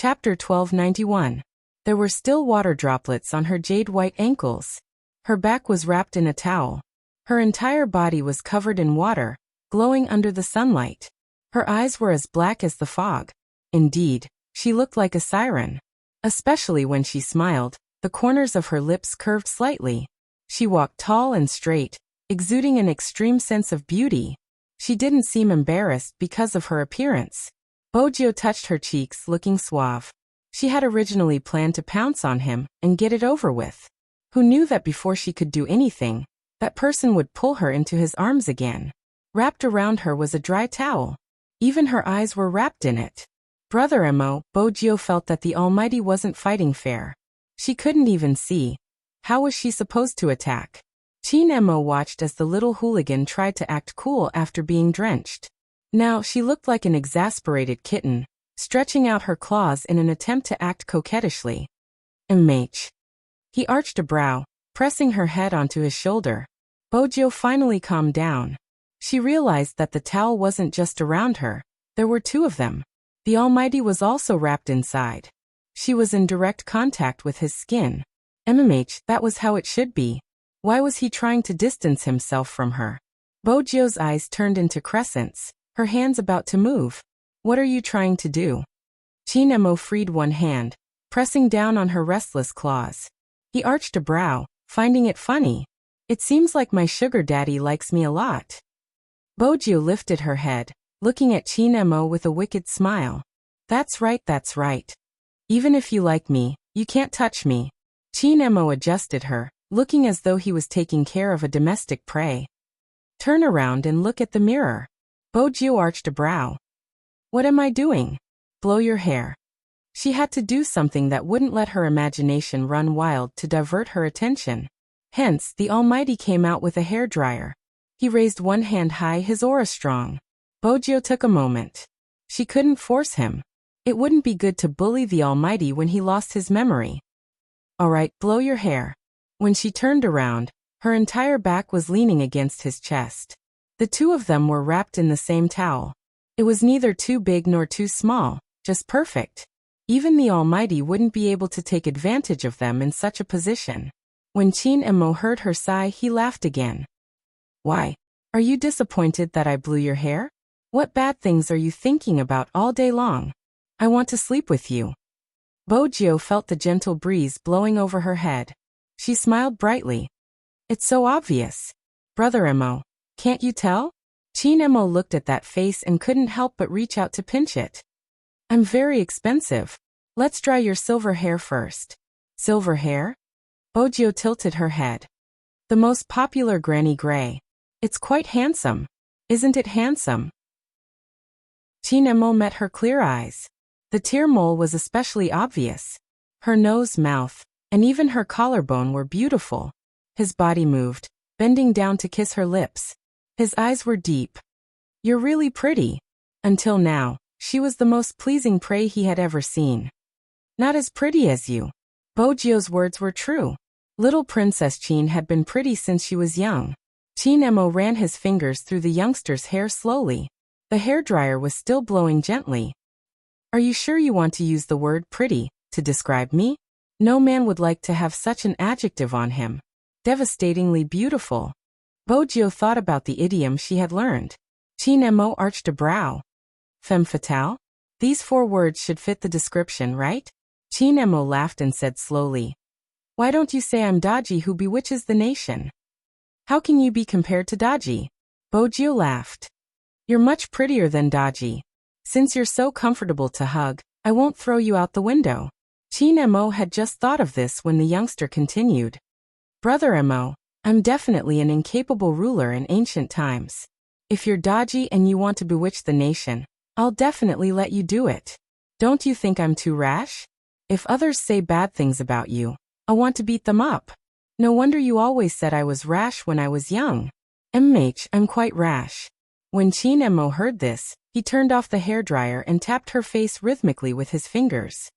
Chapter 1291. There were still water droplets on her jade-white ankles. Her back was wrapped in a towel. Her entire body was covered in water, glowing under the sunlight. Her eyes were as black as the fog. Indeed, she looked like a siren. Especially when she smiled, the corners of her lips curved slightly. She walked tall and straight, exuding an extreme sense of beauty. She didn't seem embarrassed because of her appearance. Bojio touched her cheeks, looking suave. She had originally planned to pounce on him and get it over with. Who knew that before she could do anything, that person would pull her into his arms again? Wrapped around her was a dry towel. Even her eyes were wrapped in it. Brother Emo, Bojio felt that the Almighty wasn't fighting fair. She couldn't even see. How was she supposed to attack? Chin Emo watched as the little hooligan tried to act cool after being drenched. Now she looked like an exasperated kitten, stretching out her claws in an attempt to act coquettishly. Enrich. He arched a brow, pressing her head onto his shoulder. Bojio finally calmed down. She realized that the towel wasn't just around her, there were two of them. The Almighty was also wrapped inside. She was in direct contact with his skin. That was how it should be. Why was he trying to distance himself from her? Bojio's eyes turned into crescents, her hands about to move. What are you trying to do? Chin Emo freed one hand, pressing down on her restless claws. He arched a brow, finding it funny. It seems like my sugar daddy likes me a lot. Bojio lifted her head, looking at Chin Emo with a wicked smile. That's right, that's right. Even if you like me, you can't touch me. Chin Emo adjusted her, looking as though he was taking care of a domestic prey. Turn around and look at the mirror. Bojio arched a brow. What am I doing? Blow your hair. She had to do something that wouldn't let her imagination run wild to divert her attention. Hence, the Almighty came out with a hairdryer. He raised one hand high, his aura strong. Bojio took a moment. She couldn't force him. It wouldn't be good to bully the Almighty when he lost his memory. All right, blow your hair. When she turned around, her entire back was leaning against his chest. The two of them were wrapped in the same towel. It was neither too big nor too small, just perfect. Even the Almighty wouldn't be able to take advantage of them in such a position. When Chin Emo heard her sigh, he laughed again. Why? Are you disappointed that I blew your hair? What bad things are you thinking about all day long? I want to sleep with you. Bojio felt the gentle breeze blowing over her head. She smiled brightly. It's so obvious. Brother Emo, can't you tell? Chin Emo looked at that face and couldn't help but reach out to pinch it. I'm very expensive. Let's dry your silver hair first. Silver hair? Bojio tilted her head. The most popular granny gray. It's quite handsome. Isn't it handsome? Chin Emo met her clear eyes. The tear mole was especially obvious. Her nose, mouth, and even her collarbone were beautiful. His body moved, bending down to kiss her lips. His eyes were deep. You're really pretty. Until now, she was the most pleasing prey he had ever seen. Not as pretty as you. Bojio's words were true. Little Princess Chin had been pretty since she was young. Chin Emo ran his fingers through the youngster's hair slowly. The hairdryer was still blowing gently. Are you sure you want to use the word pretty to describe me? No man would like to have such an adjective on him. Devastatingly beautiful. Bojio thought about the idiom she had learned. Chin Emo arched a brow. Femme fatale? These 4 words should fit the description, right? Chin Emo laughed and said slowly. Why don't you say I'm Daji who bewitches the nation? How can you be compared to Daji? Bojio laughed. You're much prettier than Daji. Since you're so comfortable to hug, I won't throw you out the window. Chin Emo had just thought of this when the youngster continued. Brother Emo, I'm definitely an incapable ruler in ancient times. If you're Daji and you want to bewitch the nation, I'll definitely let you do it. Don't you think I'm too rash? If others say bad things about you, I'll want to beat them up. No wonder you always said I was rash when I was young. I'm quite rash. When Chin Emo heard this, he turned off the hairdryer and tapped her face rhythmically with his fingers.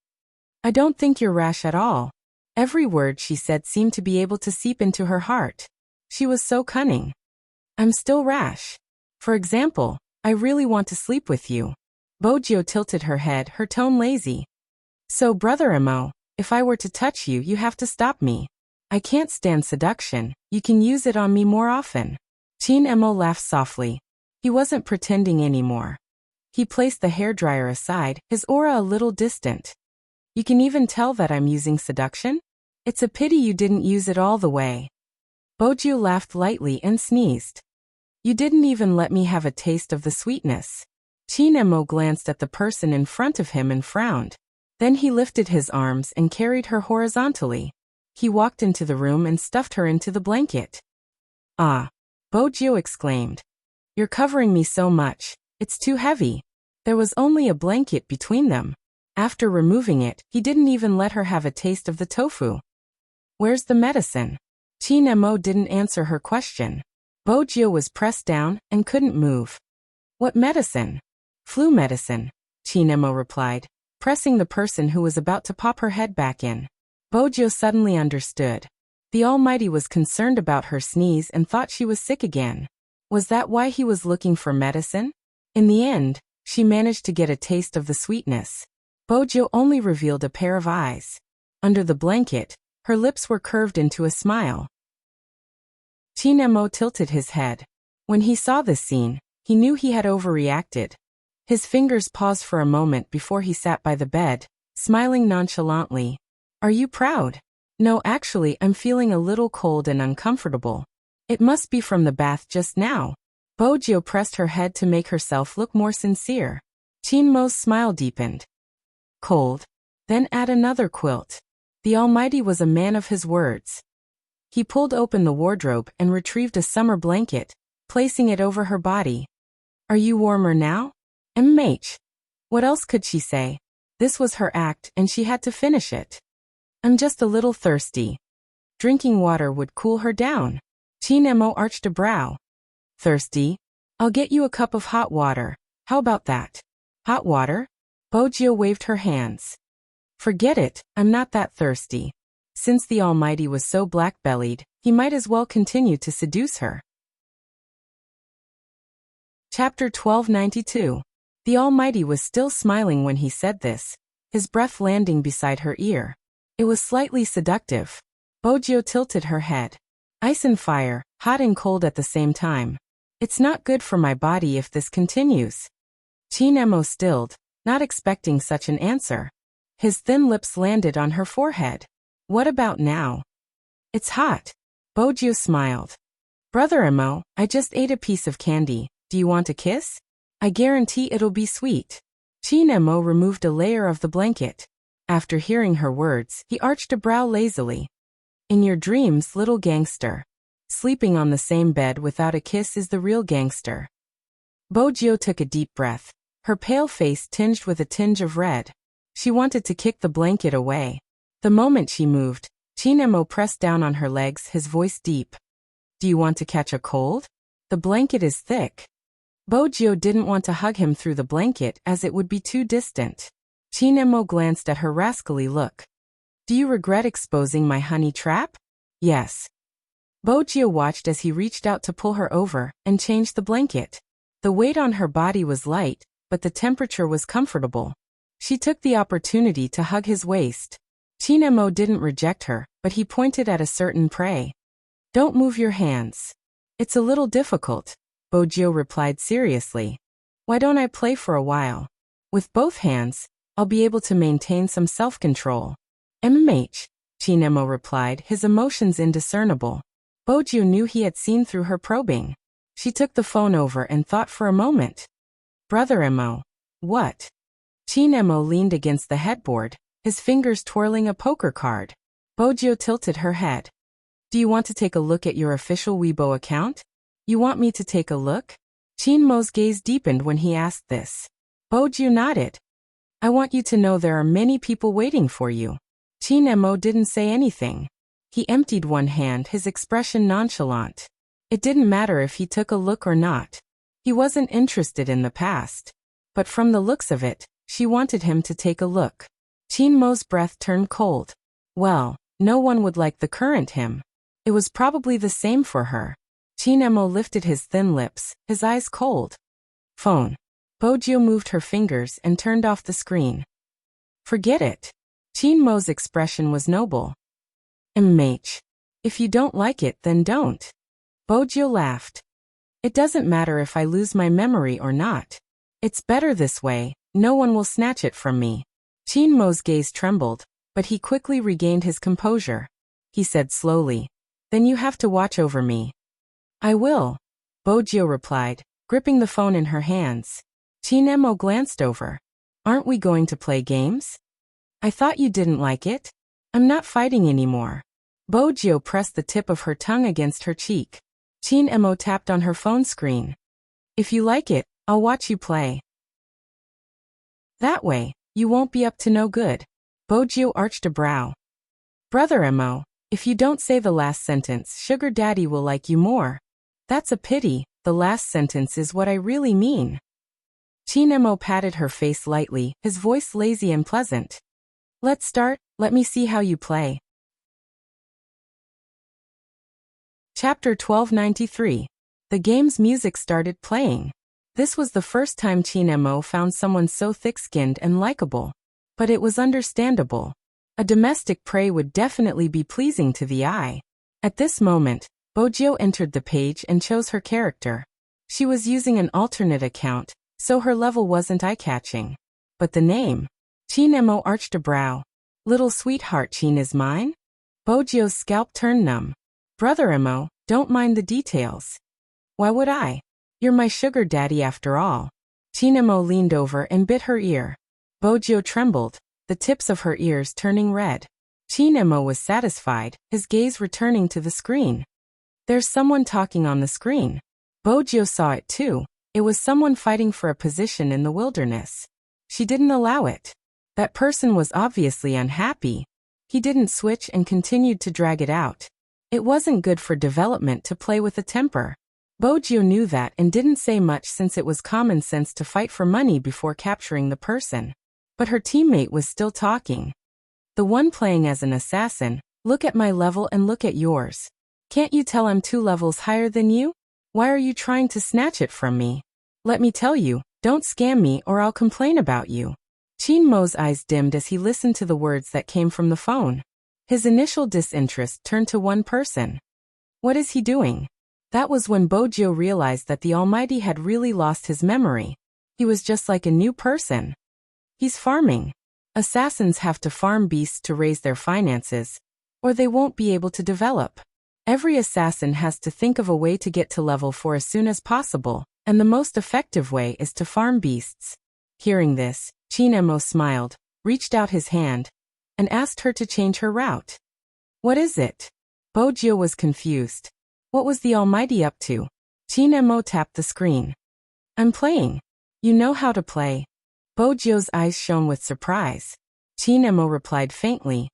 I don't think you're rash at all. Every word she said seemed to be able to seep into her heart. She was so cunning. I'm still rash. For example, I really want to sleep with you. Bojio tilted her head, her tone lazy. So Brother Mo, if I were to touch you, you have to stop me. I can't stand seduction, you can use it on me more often. Chin Mo laughed softly. He wasn't pretending anymore. He placed the hairdryer aside, his aura a little distant. You can even tell that I'm using seduction? It's a pity you didn't use it all the way. Boju laughed lightly and sneezed. You didn't even let me have a taste of the sweetness. Chin Mo glanced at the person in front of him and frowned. Then he lifted his arms and carried her horizontally. He walked into the room and stuffed her into the blanket. Ah! Boju exclaimed. You're covering me so much, it's too heavy. There was only a blanket between them. After removing it, he didn't even let her have a taste of the tofu. Where's the medicine? Chin Mo didn't answer her question. Boju was pressed down and couldn't move. What medicine? Flu medicine, Chin Mo replied, pressing the person who was about to pop her head back in. Boju suddenly understood. The Almighty was concerned about her sneeze and thought she was sick again. Was that why he was looking for medicine? In the end, she managed to get a taste of the sweetness. Boju only revealed a pair of eyes. Under the blanket, her lips were curved into a smile. Chin Mo tilted his head. When he saw this scene, he knew he had overreacted. His fingers paused for a moment before he sat by the bed, smiling nonchalantly. Are you proud? No, actually, I'm feeling a little cold and uncomfortable. It must be from the bath just now. Boju pressed her head to make herself look more sincere. Chin Mo's smile deepened. Cold? Then add another quilt. The Almighty was a man of his words. He pulled open the wardrobe and retrieved a summer blanket, placing it over her body. Are you warmer now? MH. What else could she say? This was her act and she had to finish it. I'm just a little thirsty. Drinking water would cool her down. Chin Mo arched a brow. Thirsty? I'll get you a cup of hot water. How about that? Hot water? Boju waved her hands. Forget it, I'm not that thirsty. Since the Almighty was so black-bellied, he might as well continue to seduce her. Chapter 1292. The Almighty was still smiling when he said this, his breath landing beside her ear. It was slightly seductive. Boju tilted her head. Ice and fire, hot and cold at the same time. It's not good for my body if this continues. Chin Mo stilled, not expecting such an answer. His thin lips landed on her forehead. What about now? It's hot. Boju smiled. Brother Mo, I just ate a piece of candy. Do you want a kiss? I guarantee it'll be sweet. Chin Mo removed a layer of the blanket. After hearing her words, he arched a brow lazily. In your dreams, little gangster. Sleeping on the same bed without a kiss is the real gangster. Boju took a deep breath, her pale face tinged with a tinge of red. She wanted to kick the blanket away. The moment she moved, Chin Mo pressed down on her legs, his voice deep. Do you want to catch a cold? The blanket is thick. Boju didn't want to hug him through the blanket as it would be too distant. Chin Mo glanced at her rascally look. Do you regret exposing my honey trap? Yes. Boju watched as he reached out to pull her over and change the blanket. The weight on her body was light, but the temperature was comfortable. She took the opportunity to hug his waist. Chin Mo didn't reject her, but he pointed at a certain prey. Don't move your hands. It's a little difficult, Boju replied seriously. Why don't I play for a while? With both hands, I'll be able to maintain some self-control. MH, Chin Mo replied, his emotions indiscernible. Boju knew he had seen through her probing. She took the phone over and thought for a moment. Brother Mo. What? Chin Mo leaned against the headboard, his fingers twirling a poker card. Boju tilted her head. Do you want to take a look at your official Weibo account? You want me to take a look? Chin Mo's gaze deepened when he asked this. Boju nodded. I want you to know there are many people waiting for you. Chin Mo didn't say anything. He emptied one hand, his expression nonchalant. It didn't matter if he took a look or not. He wasn't interested in the past. But from the looks of it, she wanted him to take a look. Chin Mo's breath turned cold. Well, no one would like the current him. It was probably the same for her. Chin Mo lifted his thin lips, his eyes cold. Phone. Boju moved her fingers and turned off the screen. Forget it. Chin Mo's expression was noble. Immersing. If you don't like it, then don't. Bojo laughed. It doesn't matter if I lose my memory or not. It's better this way, no one will snatch it from me. Chin Mo's gaze trembled, but he quickly regained his composure. He said slowly, then you have to watch over me. I will, Bojo replied, gripping the phone in her hands. Chin Mo glanced over. Aren't we going to play games? I thought you didn't like it. I'm not fighting anymore. Bojo pressed the tip of her tongue against her cheek. Chin Mo tapped on her phone screen. If you like it, I'll watch you play. That way, you won't be up to no good. Bojo arched a brow. Brother Mo, if you don't say the last sentence, Sugar Daddy will like you more. That's a pity, the last sentence is what I really mean. Chin Mo patted her face lightly, his voice lazy and pleasant. Let's start, let me see how you play. Chapter 1293. The game's music started playing. This was the first time Chin Mo found someone so thick-skinned and likable. But it was understandable. A domestic prey would definitely be pleasing to the eye. At this moment, Bojo entered the page and chose her character. She was using an alternate account, so her level wasn't eye-catching. But the name? Chin Mo arched a brow. Little sweetheart Chin is mine? Bojo's scalp turned numb. Brother Mo, don't mind the details. Why would I? You're my sugar daddy after all. Chin Mo leaned over and bit her ear. Bojo trembled, the tips of her ears turning red. Chin Mo was satisfied, his gaze returning to the screen. There's someone talking on the screen. Bojo saw it too. It was someone fighting for a position in the wilderness. She didn't allow it. That person was obviously unhappy. He didn't switch and continued to drag it out. It wasn't good for development to play with a temper. Bojo knew that and didn't say much since it was common sense to fight for money before capturing the person. But her teammate was still talking. The one playing as an assassin, look at my level and look at yours. Can't you tell I'm 2 levels higher than you? Why are you trying to snatch it from me? Let me tell you, don't scam me or I'll complain about you. Chin Mo's eyes dimmed as he listened to the words that came from the phone. His initial disinterest turned to one person. What is he doing? That was when Bojo realized that the Almighty had really lost his memory. He was just like a new person. He's farming. Assassins have to farm beasts to raise their finances, or they won't be able to develop. Every assassin has to think of a way to get to level 4 as soon as possible, and the most effective way is to farm beasts. Hearing this, Chin Mo smiled, reached out his hand, and asked her to change her route. What is it? Bojo was confused. What was the Almighty up to? Chin Mo tapped the screen. I'm playing. You know how to play. Bojo's eyes shone with surprise. Chin Mo replied faintly.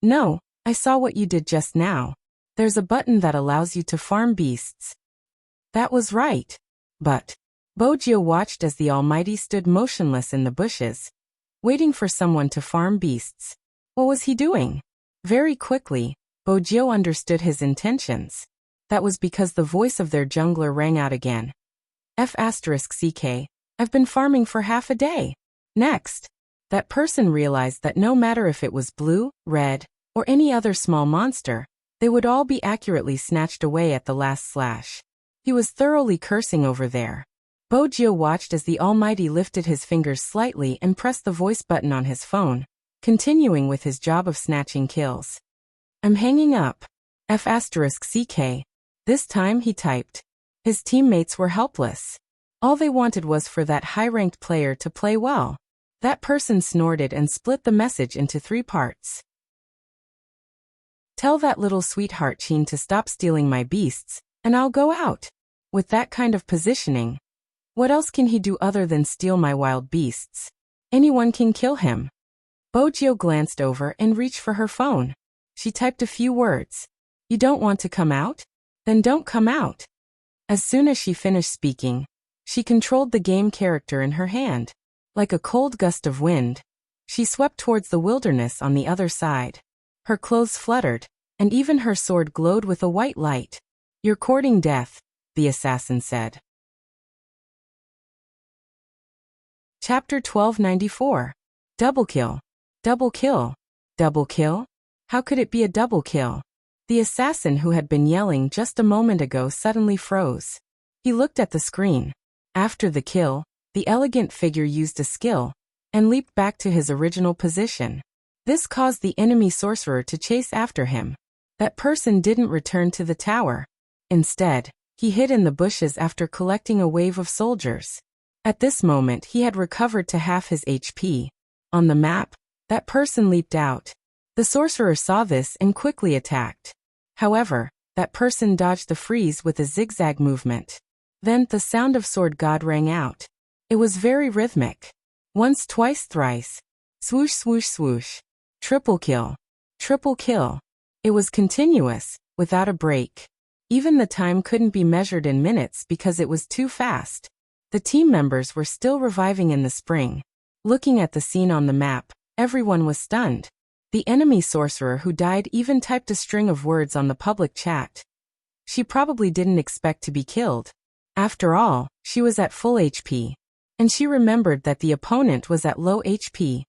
No, I saw what you did just now. There's a button that allows you to farm beasts. That was right. But Bojo watched as the Almighty stood motionless in the bushes, waiting for someone to farm beasts. What was he doing? Very quickly, Bojo understood his intentions. That was because the voice of their jungler rang out again. F***CK, I've been farming for half a day. Next, that person realized that no matter if it was blue, red, or any other small monster, they would all be accurately snatched away at the last slash. He was thoroughly cursing over there. Bojo watched as the Almighty lifted his fingers slightly and pressed the voice button on his phone, continuing with his job of snatching kills. I'm hanging up. F***CK. This time he typed. His teammates were helpless. All they wanted was for that high-ranked player to play well. That person snorted and split the message into 3 parts. Tell that little sweetheart Chin to stop stealing my beasts, and I'll go out. With that kind of positioning, what else can he do other than steal my wild beasts? Anyone can kill him. Bojo glanced over and reached for her phone. She typed a few words. You don't want to come out? Then don't come out. As soon as she finished speaking, she controlled the game character in her hand. Like a cold gust of wind, she swept towards the wilderness on the other side. Her clothes fluttered, and even her sword glowed with a white light. You're courting death, the assassin said. Chapter 1294. Double kill. Double kill. Double kill? How could it be a double kill? The assassin who had been yelling just a moment ago suddenly froze. He looked at the screen. After the kill, the elegant figure used a skill and leaped back to his original position. This caused the enemy sorcerer to chase after him. That person didn't return to the tower. Instead, he hid in the bushes after collecting a wave of soldiers. At this moment he had recovered to half his HP. On the map, that person leaped out. The sorcerer saw this and quickly attacked. However, that person dodged the freeze with a zigzag movement. Then the sound of sword god rang out. It was very rhythmic. Once, twice, thrice. Swoosh, swoosh, swoosh. Triple kill. Triple kill. It was continuous, without a break. Even the time couldn't be measured in minutes because it was too fast. The team members were still reviving in the spring. Looking at the scene on the map, everyone was stunned. The enemy sorcerer who died even typed a string of words on the public chat. She probably didn't expect to be killed. After all, she was at full HP. And she remembered that the opponent was at low HP.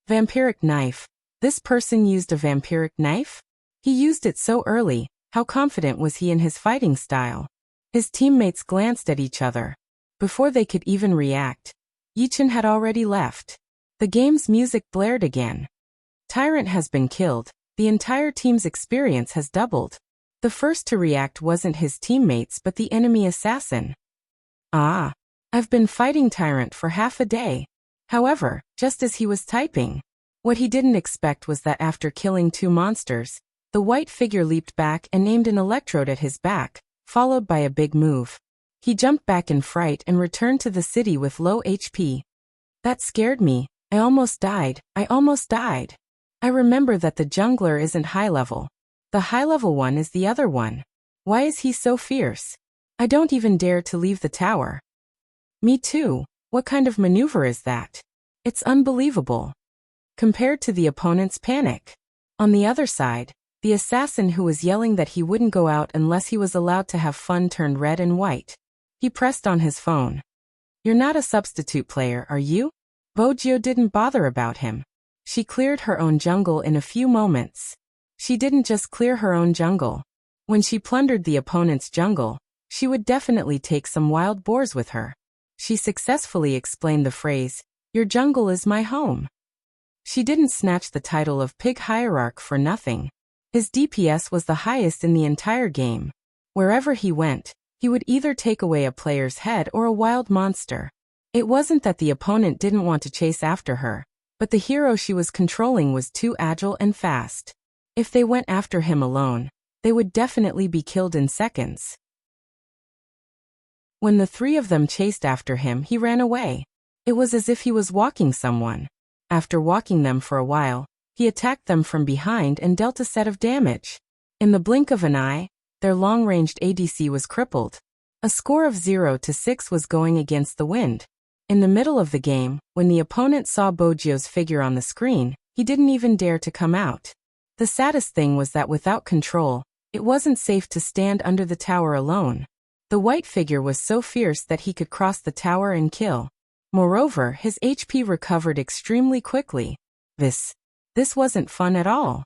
Vampiric knife. This person used a vampiric knife? He used it so early. How confident was he in his fighting style? His teammates glanced at each other. Before they could even react, Yichen had already left. The game's music blared again. Tyrant has been killed. The entire team's experience has doubled. The first to react wasn't his teammates but the enemy assassin. Ah, I've been fighting Tyrant for half a day. However, just as he was typing, what he didn't expect was that after killing 2 monsters, the white figure leaped back and aimed an electrode at his back, followed by a big move. He jumped back in fright and returned to the city with low HP. That scared me. I almost died. I almost died. I remember that the jungler isn't high level. The high level one is the other one. Why is he so fierce? I don't even dare to leave the tower. Me too. What kind of maneuver is that? It's unbelievable. Compared to the opponent's panic. On the other side, the assassin who was yelling that he wouldn't go out unless he was allowed to have fun turned red and white. He pressed on his phone. You're not a substitute player, are you? Bojio didn't bother about him. She cleared her own jungle in a few moments. She didn't just clear her own jungle. When she plundered the opponent's jungle, she would definitely take some wild boars with her. She successfully explained the phrase, "Your jungle is my home." She didn't snatch the title of Pig Hierarch for nothing. His DPS was the highest in the entire game. Wherever he went, he would either take away a player's head or a wild monster. It wasn't that the opponent didn't want to chase after her, but the hero she was controlling was too agile and fast. If they went after him alone, they would definitely be killed in seconds. When the 3 of them chased after him, he ran away. It was as if he was walking someone. After walking them for a while, he attacked them from behind and dealt a set of damage. In the blink of an eye, their long-ranged ADC was crippled. A score of 0-6 was going against the wind. In the middle of the game, when the opponent saw Bojio's figure on the screen, he didn't even dare to come out. The saddest thing was that without control, it wasn't safe to stand under the tower alone. The white figure was so fierce that he could cross the tower and kill. Moreover, his HP recovered extremely quickly. This wasn't fun at all.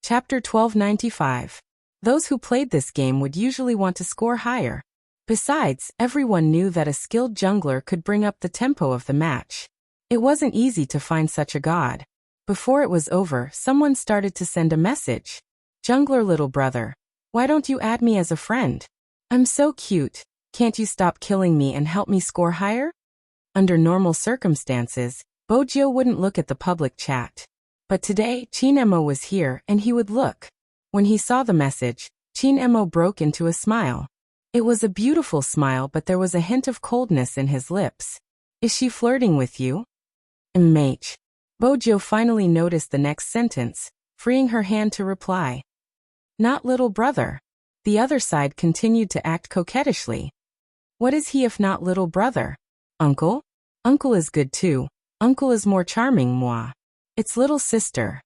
Chapter 1295. Those who played this game would usually want to score higher. Besides, everyone knew that a skilled jungler could bring up the tempo of the match. It wasn't easy to find such a god. Before it was over, someone started to send a message. Jungler little brother, why don't you add me as a friend? I'm so cute. Can't you stop killing me and help me score higher? Under normal circumstances, Bojio wouldn't look at the public chat. But today, Chinemo was here and he would look. When he saw the message, Chinemo broke into a smile. It was a beautiful smile, but there was a hint of coldness in his lips. Is she flirting with you? Mate. Bojio finally noticed the next sentence, freeing her hand to reply. Not little brother. The other side continued to act coquettishly. What is he if not little brother? Uncle? Uncle is good too. Uncle is more charming, moi. It's little sister.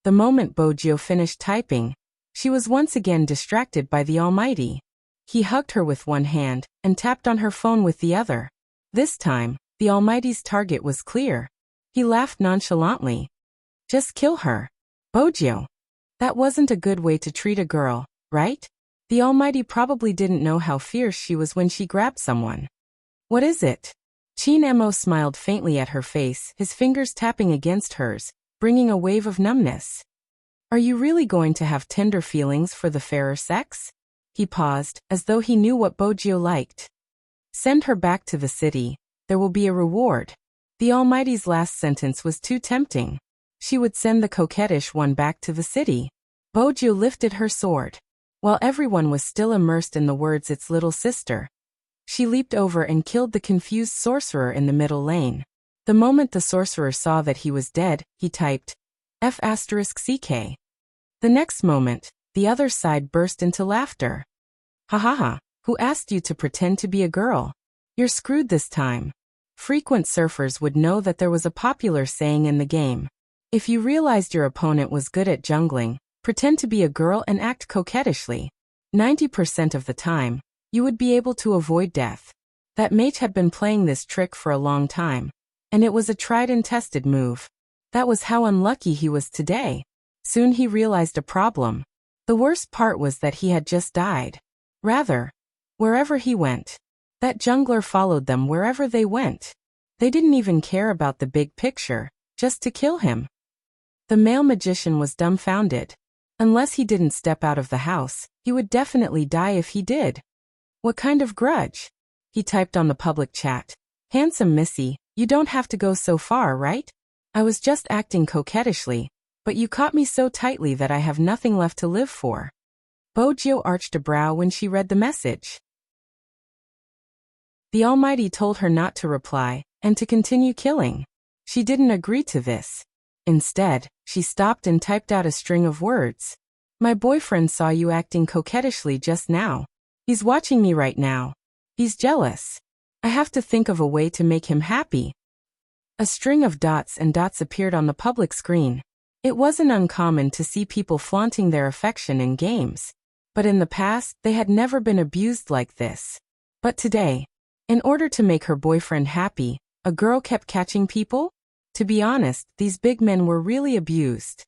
The moment Bojio finished typing, she was once again distracted by the Almighty. He hugged her with one hand and tapped on her phone with the other. This time, The Almighty's target was clear. He laughed nonchalantly. Just kill her. Bojo. That wasn't a good way to treat a girl, right? The Almighty probably didn't know how fierce she was when she grabbed someone. What is it? Chin Emo smiled faintly at her face, his fingers tapping against hers, bringing a wave of numbness. Are you really going to have tender feelings for the fairer sex? He paused, as though he knew what Bojo liked. Send her back to the city. There will be a reward. The Almighty's last sentence was too tempting. She would send the coquettish one back to the city. Bojo lifted her sword. While everyone was still immersed in the words "its little sister," she leaped over and killed the confused sorcerer in the middle lane. The moment the sorcerer saw that he was dead, he typed, F***CK. The next moment, the other side burst into laughter. Ha ha ha, who asked you to pretend to be a girl? You're screwed this time. Frequent surfers would know that there was a popular saying in the game. If you realized your opponent was good at jungling, pretend to be a girl and act coquettishly. 90% of the time, you would be able to avoid death. That mage had been playing this trick for a long time, and it was a tried and tested move. That was how unlucky he was today. Soon he realized a problem. The worst part was that he had just died. Rather, wherever he went, that jungler followed them wherever they went. They didn't even care about the big picture, just to kill him. The male magician was dumbfounded. Unless he didn't step out of the house, he would definitely die if he did. What kind of grudge? He typed on the public chat. Handsome Missy, you don't have to go so far, right? I was just acting coquettishly, but you caught me so tightly that I have nothing left to live for. Bojo arched a brow when she read the message. The Almighty told her not to reply, and to continue killing. She didn't agree to this. Instead, she stopped and typed out a string of words. My boyfriend saw you acting coquettishly just now. He's watching me right now. He's jealous. I have to think of a way to make him happy. A string of dots and dots appeared on the public screen. It wasn't uncommon to see people flaunting their affection in games. But in the past, they had never been abused like this. But today, in order to make her boyfriend happy, a girl kept catching people? To be honest, these big men were really abused.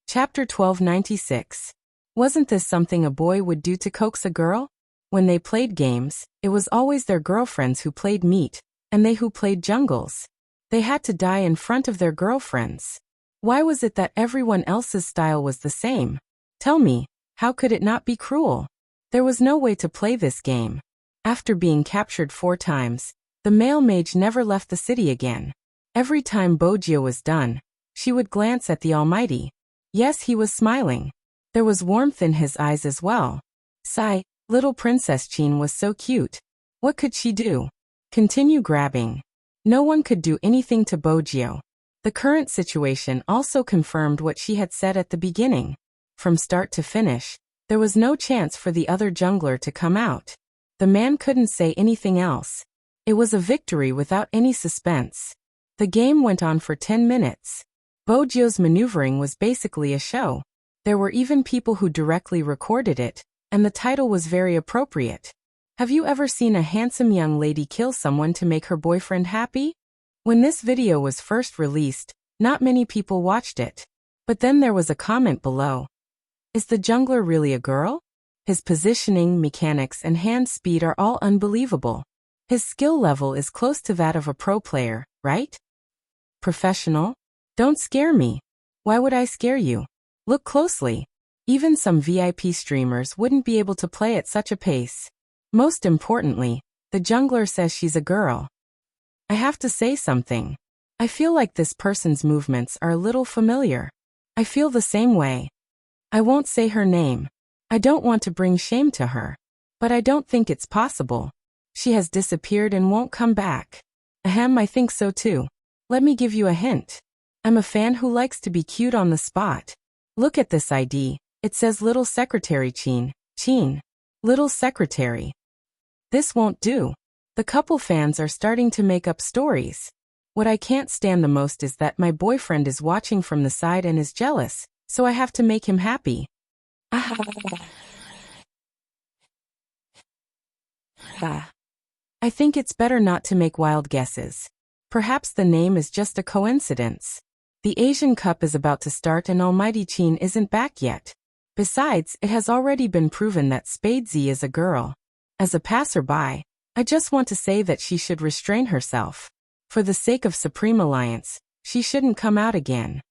Chapter 1296. Wasn't this something a boy would do to coax a girl? When they played games, it was always their girlfriends who played meat, and they who played jungles. They had to die in front of their girlfriends. Why was it that everyone else's style was the same? Tell me, how could it not be cruel? There was no way to play this game. After being captured 4 times, the male mage never left the city again. Every time Bojo was done, she would glance at the Almighty. Yes, he was smiling. There was warmth in his eyes as well. Sigh, little Princess Chin was so cute. What could she do? Continue grabbing. No one could do anything to Bojo. The current situation also confirmed what she had said at the beginning. From start to finish, there was no chance for the other jungler to come out. The man couldn't say anything else. It was a victory without any suspense. The game went on for 10 minutes. Bojo's maneuvering was basically a show. There were even people who directly recorded it, and the title was very appropriate. Have you ever seen a handsome young lady kill someone to make her boyfriend happy? When this video was first released, not many people watched it. But then there was a comment below. Is the jungler really a girl? His positioning, mechanics, and hand speed are all unbelievable. His skill level is close to that of a pro player, right? Professional? Don't scare me. Why would I scare you? Look closely. Even some VIP streamers wouldn't be able to play at such a pace. Most importantly, the jungler says she's a girl. I have to say something. I feel like this person's movements are a little familiar. I feel the same way. I won't say her name. I don't want to bring shame to her. But I don't think it's possible. She has disappeared and won't come back. Ahem, I think so too. Let me give you a hint. I'm a fan who likes to be cute on the spot. Look at this ID. It says Little Secretary Chin. Chin. Little Secretary. This won't do. The couple fans are starting to make up stories. What I can't stand the most is that my boyfriend is watching from the side and is jealous, so I have to make him happy. Ah. I think it's better not to make wild guesses. Perhaps the name is just a coincidence. The Asian Cup is about to start and Almighty Chin isn't back yet. Besides, it has already been proven that Spadesy is a girl. As a passerby, I just want to say that she should restrain herself. For the sake of Supreme Alliance, she shouldn't come out again.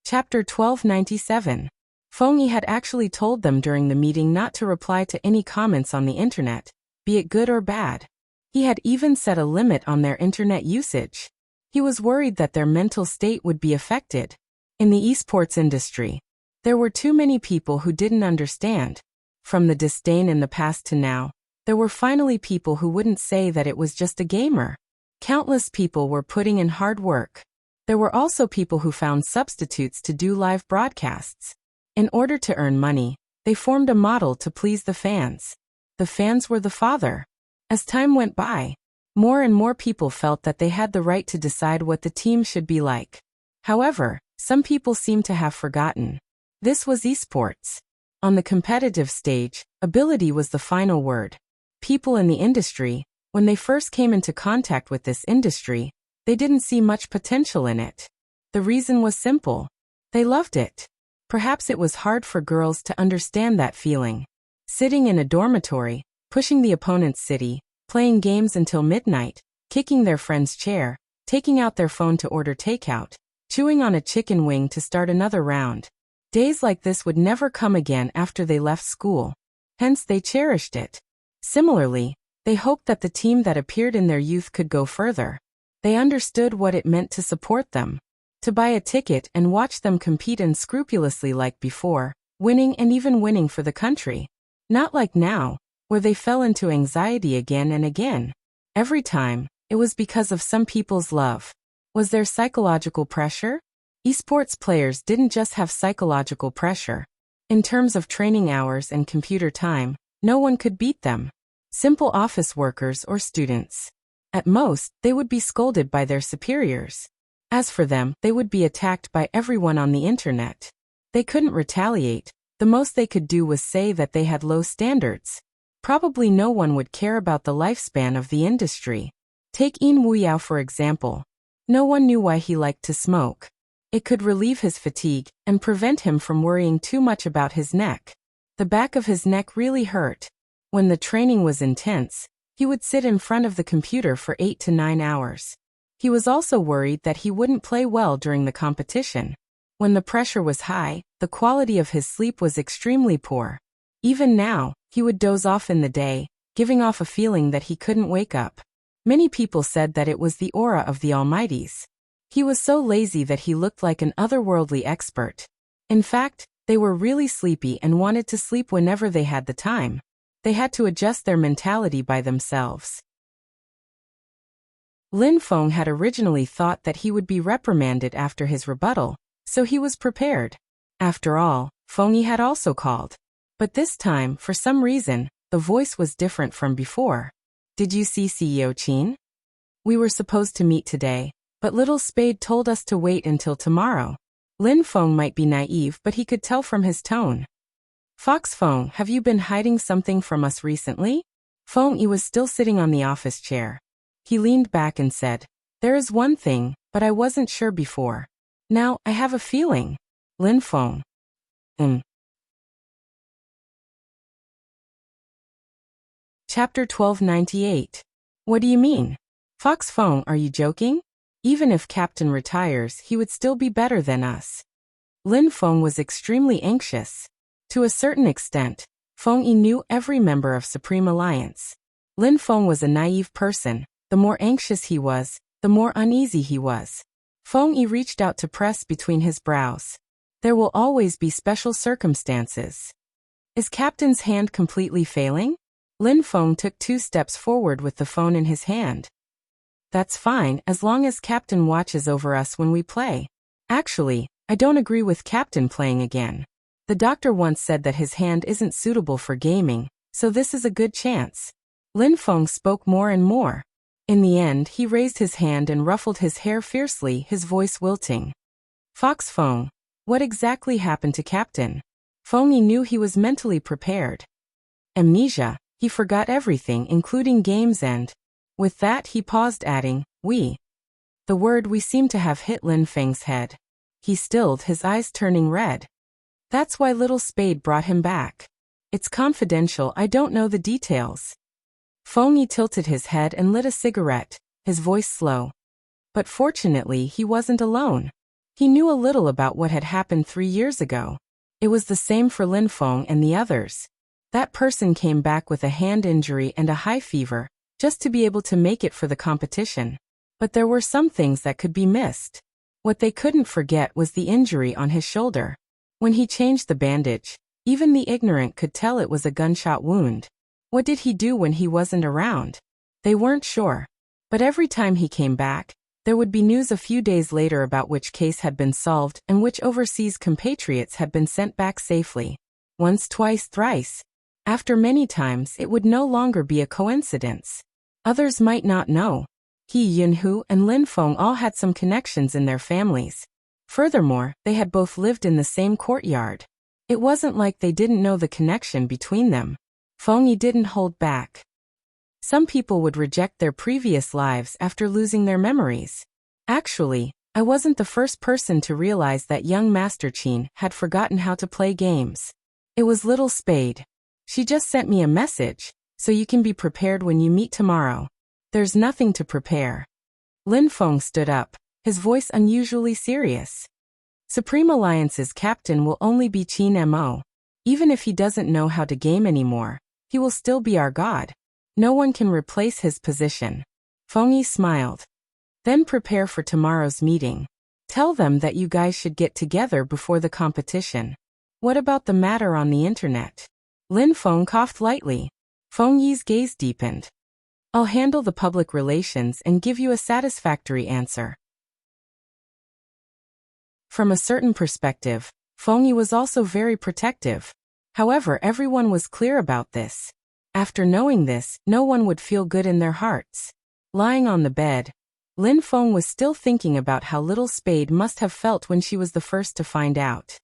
Chapter 1297. Feng Yi had actually told them during the meeting not to reply to any comments on the internet, be it good or bad. He had even set a limit on their internet usage. He was worried that their mental state would be affected. In the esports industry, there were too many people who didn't understand. From the disdain in the past to now, there were finally people who wouldn't say that it was just a gamer. Countless people were putting in hard work. There were also people who found substitutes to do live broadcasts. In order to earn money, they formed a model to please the fans. The fans were the father. As time went by, more and more people felt that they had the right to decide what the team should be like. However, some people seem to have forgotten. This was esports. On the competitive stage, ability was the final word. People in the industry, when they first came into contact with this industry, they didn't see much potential in it. The reason was simple. They loved it. Perhaps it was hard for girls to understand that feeling. Sitting in a dormitory, pushing the opponent's city, playing games until midnight, kicking their friend's chair, taking out their phone to order takeout, chewing on a chicken wing to start another round. Days like this would never come again after they left school. Hence they cherished it. Similarly, they hoped that the team that appeared in their youth could go further. They understood what it meant to support them. To buy a ticket and watch them compete unscrupulously like before, winning and even winning for the country. Not like now, where they fell into anxiety again and again. Every time, it was because of some people's love. Was there psychological pressure? Esports players didn't just have psychological pressure. In terms of training hours and computer time, no one could beat them. Simple office workers or students. At most, they would be scolded by their superiors. As for them, they would be attacked by everyone on the internet. They couldn't retaliate. The most they could do was say that they had low standards. Probably no one would care about the lifespan of the industry. Take Yin Wuyao for example. No one knew why he liked to smoke. It could relieve his fatigue and prevent him from worrying too much about his neck. The back of his neck really hurt. When the training was intense, he would sit in front of the computer for 8 to 9 hours. He was also worried that he wouldn't play well during the competition. When the pressure was high, the quality of his sleep was extremely poor. Even now, he would doze off in the day, giving off a feeling that he couldn't wake up. Many people said that it was the aura of the Almighties. He was so lazy that he looked like an otherworldly expert. In fact, they were really sleepy and wanted to sleep whenever they had the time. They had to adjust their mentality by themselves. Lin Feng had originally thought that he would be reprimanded after his rebuttal, so he was prepared. After all, Feng Yi had also called. But this time, for some reason, the voice was different from before. Did you see CEO Qin? We were supposed to meet today, but Little Spade told us to wait until tomorrow. Lin Feng might be naive, but he could tell from his tone. Fox Feng, have you been hiding something from us recently? Feng Yi was still sitting on the office chair. He leaned back and said, there is one thing, but I wasn't sure before. Now, I have a feeling. Lin Feng. Chapter 1298. What do you mean? Fox Feng, are you joking? Even if Captain retires, he would still be better than us. Lin Feng was extremely anxious. To a certain extent, Feng Yi knew every member of Supreme Alliance. Lin Feng was a naive person. The more anxious he was, the more uneasy he was. Feng Yi reached out to press between his brows. There will always be special circumstances. Is Captain's hand completely failing? Lin Feng took 2 steps forward with the phone in his hand. That's fine, as long as Captain watches over us when we play. Actually, I don't agree with Captain playing again. The doctor once said that his hand isn't suitable for gaming, so this is a good chance. Lin Feng spoke more and more. In the end, he raised his hand and ruffled his hair fiercely, his voice wilting. Fox Feng, what exactly happened to Captain? Feng Yi knew he was mentally prepared. Amnesia, he forgot everything including games and… With that he paused adding, we. The word we seemed to have hit Lin Feng's head. He stilled, his eyes turning red. That's why Little Spade brought him back. It's confidential, I don't know the details. Feng Yi tilted his head and lit a cigarette, his voice slow. But fortunately he wasn't alone. He knew a little about what had happened 3 years ago. It was the same for Lin Feng and the others. That person came back with a hand injury and a high fever, just to be able to make it for the competition. But there were some things that could be missed. What they couldn't forget was the injury on his shoulder. When he changed the bandage, even the ignorant could tell it was a gunshot wound. What did he do when he wasn't around? They weren't sure. But every time he came back, there would be news a few days later about which case had been solved and which overseas compatriots had been sent back safely. Once, twice, thrice. After many times, it would no longer be a coincidence. Others might not know. He Yunhu and Lin Feng all had some connections in their families. Furthermore, they had both lived in the same courtyard. It wasn't like they didn't know the connection between them. Feng Yi didn't hold back. Some people would reject their previous lives after losing their memories. Actually, I wasn't the first person to realize that young Master Qin had forgotten how to play games. It was Little Spade. She just sent me a message, so you can be prepared when you meet tomorrow. There's nothing to prepare. Lin Feng stood up, his voice unusually serious. Supreme Alliance's captain will only be Qin Mo. Even if he doesn't know how to game anymore, he will still be our god. No one can replace his position. Feng Yi smiled. Then prepare for tomorrow's meeting. Tell them that you guys should get together before the competition. What about the matter on the internet? Lin Feng coughed lightly. Feng Yi's gaze deepened. I'll handle the public relations and give you a satisfactory answer. From a certain perspective, Feng Yi was also very protective. However, everyone was clear about this. After knowing this, no one would feel good in their hearts. Lying on the bed, Lin Feng was still thinking about how Little Spade must have felt when she was the first to find out.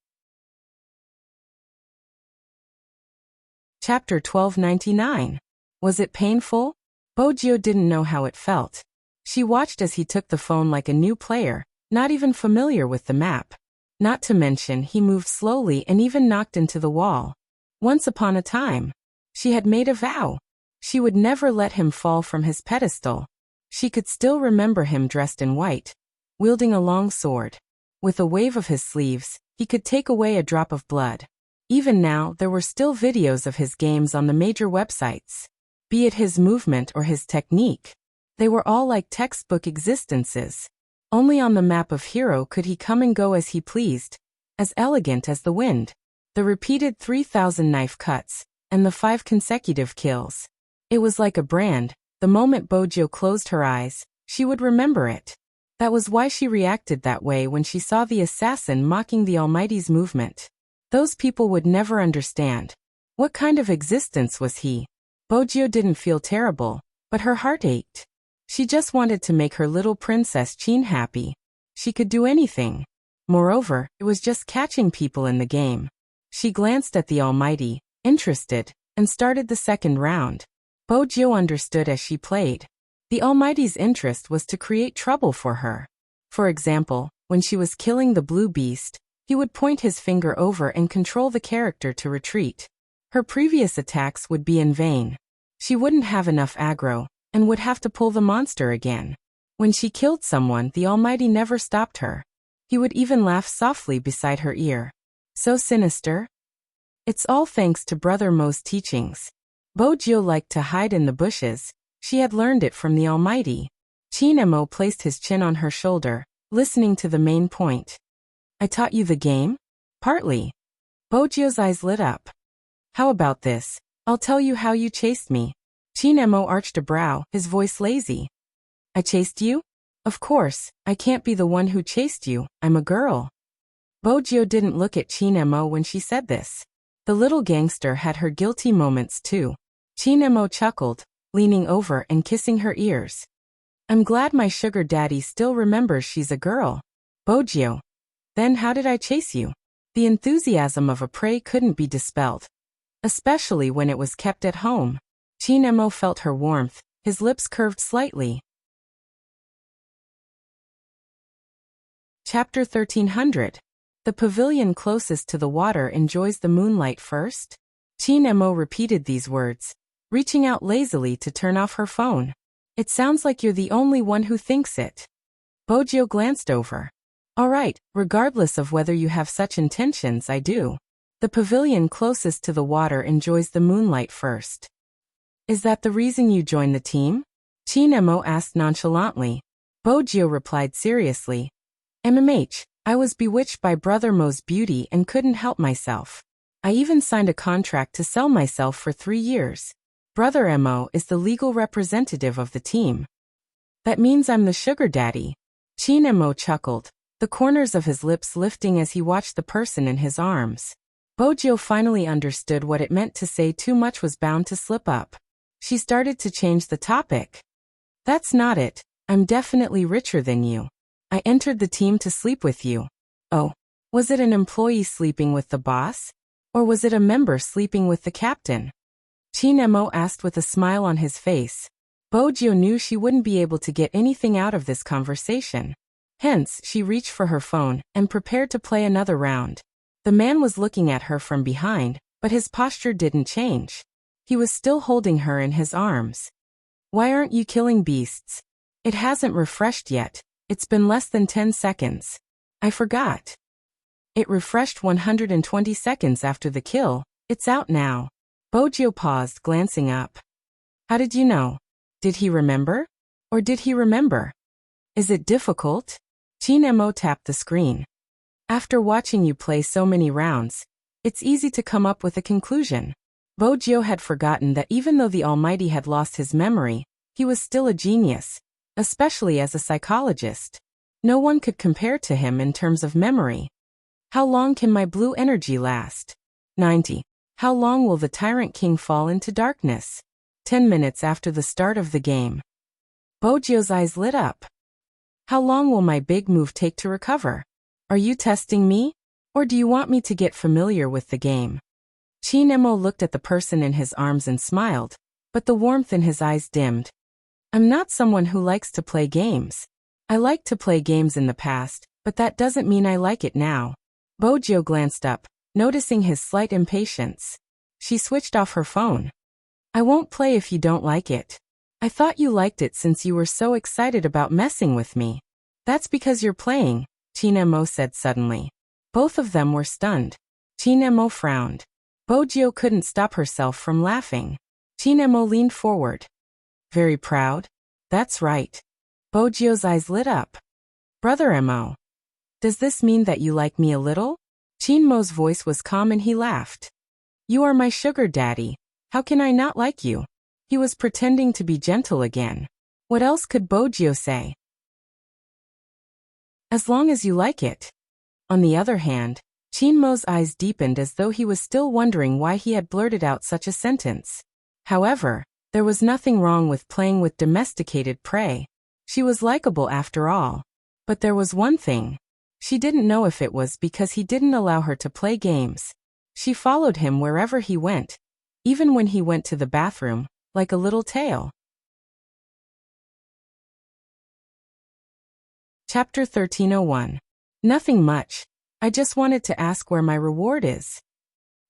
Chapter 1299. Was it painful? Bojio didn't know how it felt. She watched as he took the phone like a new player, not even familiar with the map. Not to mention, he moved slowly and even knocked into the wall. Once upon a time, she had made a vow. She would never let him fall from his pedestal. She could still remember him dressed in white, wielding a long sword. With a wave of his sleeves, he could take away a drop of blood. Even now, there were still videos of his games on the major websites. Be it his movement or his technique, they were all like textbook existences. Only on the map of Hero could he come and go as he pleased, as elegant as the wind. The repeated 3,000 knife cuts, and the 5 consecutive kills. It was like a brand. The moment Bojio closed her eyes, she would remember it. That was why she reacted that way when she saw the assassin mocking the Almighty's movement. Those people would never understand. What kind of existence was he? Bojio didn't feel terrible, but her heart ached. She just wanted to make her little princess Qin happy. She could do anything. Moreover, it was just catching people in the game. She glanced at the Almighty, interested, and started the second round. Bojio understood as she played. The Almighty's interest was to create trouble for her. For example, when she was killing the blue beast, he would point his finger over and control the character to retreat. Her previous attacks would be in vain. She wouldn't have enough aggro, and would have to pull the monster again. When she killed someone, the Almighty never stopped her. He would even laugh softly beside her ear. So sinister? It's all thanks to Brother Mo's teachings. Bojio liked to hide in the bushes. She had learned it from the Almighty. Qin Mo placed his chin on her shoulder, listening to the main point. I taught you the game? Partly. Bojio's eyes lit up. How about this? I'll tell you how you chased me. Qin Mo arched a brow, his voice lazy. I chased you? Of course, I can't be the one who chased you, I'm a girl. Bojio didn't look at Qin Mo when she said this. The little gangster had her guilty moments too. Qin Mo chuckled, leaning over and kissing her ears. I'm glad my sugar daddy still remembers she's a girl. Bojio. Then how did I chase you? The enthusiasm of a prey couldn't be dispelled. especially when it was kept at home. Chinemo felt her warmth, his lips curved slightly. Chapter 1300. The pavilion closest to the water enjoys the moonlight first? Chinemo repeated these words, reaching out lazily to turn off her phone. It sounds like you're the only one who thinks it. Bojio glanced over. All right, regardless of whether you have such intentions, I do. The pavilion closest to the water enjoys the moonlight first. Is that the reason you joined the team? Chinemo asked nonchalantly. Bojio replied seriously. MMH, I was bewitched by Brother Mo's beauty and couldn't help myself. I even signed a contract to sell myself for 3 years. Brother Mo is the legal representative of the team. That means I'm the sugar daddy. Chinemo chuckled, the corners of his lips lifting as he watched the person in his arms. Bojio finally understood what it meant to say too much was bound to slip up. She started to change the topic. That's not it. I'm definitely richer than you. I entered the team to sleep with you. Oh, was it an employee sleeping with the boss? Or was it a member sleeping with the captain? Chinemo asked with a smile on his face. Bojio knew she wouldn't be able to get anything out of this conversation. Hence, she reached for her phone and prepared to play another round. The man was looking at her from behind, but his posture didn't change. He was still holding her in his arms. Why aren't you killing beasts? It hasn't refreshed yet. It's been less than 10 seconds. I forgot. It refreshed 120 seconds after the kill. It's out now. Bojio paused, glancing up. How did you know? Did he remember? Or did he remember? Is it difficult? Chinemo tapped the screen. After watching you play so many rounds, it's easy to come up with a conclusion. Bojio had forgotten that even though the Almighty had lost his memory, he was still a genius, especially as a psychologist. No one could compare to him in terms of memory. How long can my blue energy last? 90. How long will the Tyrant King fall into darkness? 10 minutes after the start of the game. Bojio's eyes lit up. How long will my big move take to recover? Are you testing me? Or do you want me to get familiar with the game? Chinemo looked at the person in his arms and smiled, but the warmth in his eyes dimmed. I'm not someone who likes to play games. I liked to play games in the past, but that doesn't mean I like it now. Bojio glanced up, noticing his slight impatience. She switched off her phone. I won't play if you don't like it. I thought you liked it since you were so excited about messing with me. That's because you're playing, Chinemo said suddenly. Both of them were stunned. Chinemo frowned. Bojio couldn't stop herself from laughing. Chinemo leaned forward. Very proud? That's right. Bojio's eyes lit up. Brother Mo. Does this mean that you like me a little? Chinmo's voice was calm and he laughed. You are my sugar daddy. How can I not like you? He was pretending to be gentle again. What else could Bojio say? As long as you like it. On the other hand, Chinmo's eyes deepened as though he was still wondering why he had blurted out such a sentence. However, there was nothing wrong with playing with domesticated prey. She was likable after all. But there was one thing. She didn't know if it was because he didn't allow her to play games. She followed him wherever he went, even when he went to the bathroom, like a little tail. Chapter 1301. Nothing much. I just wanted to ask where my reward is.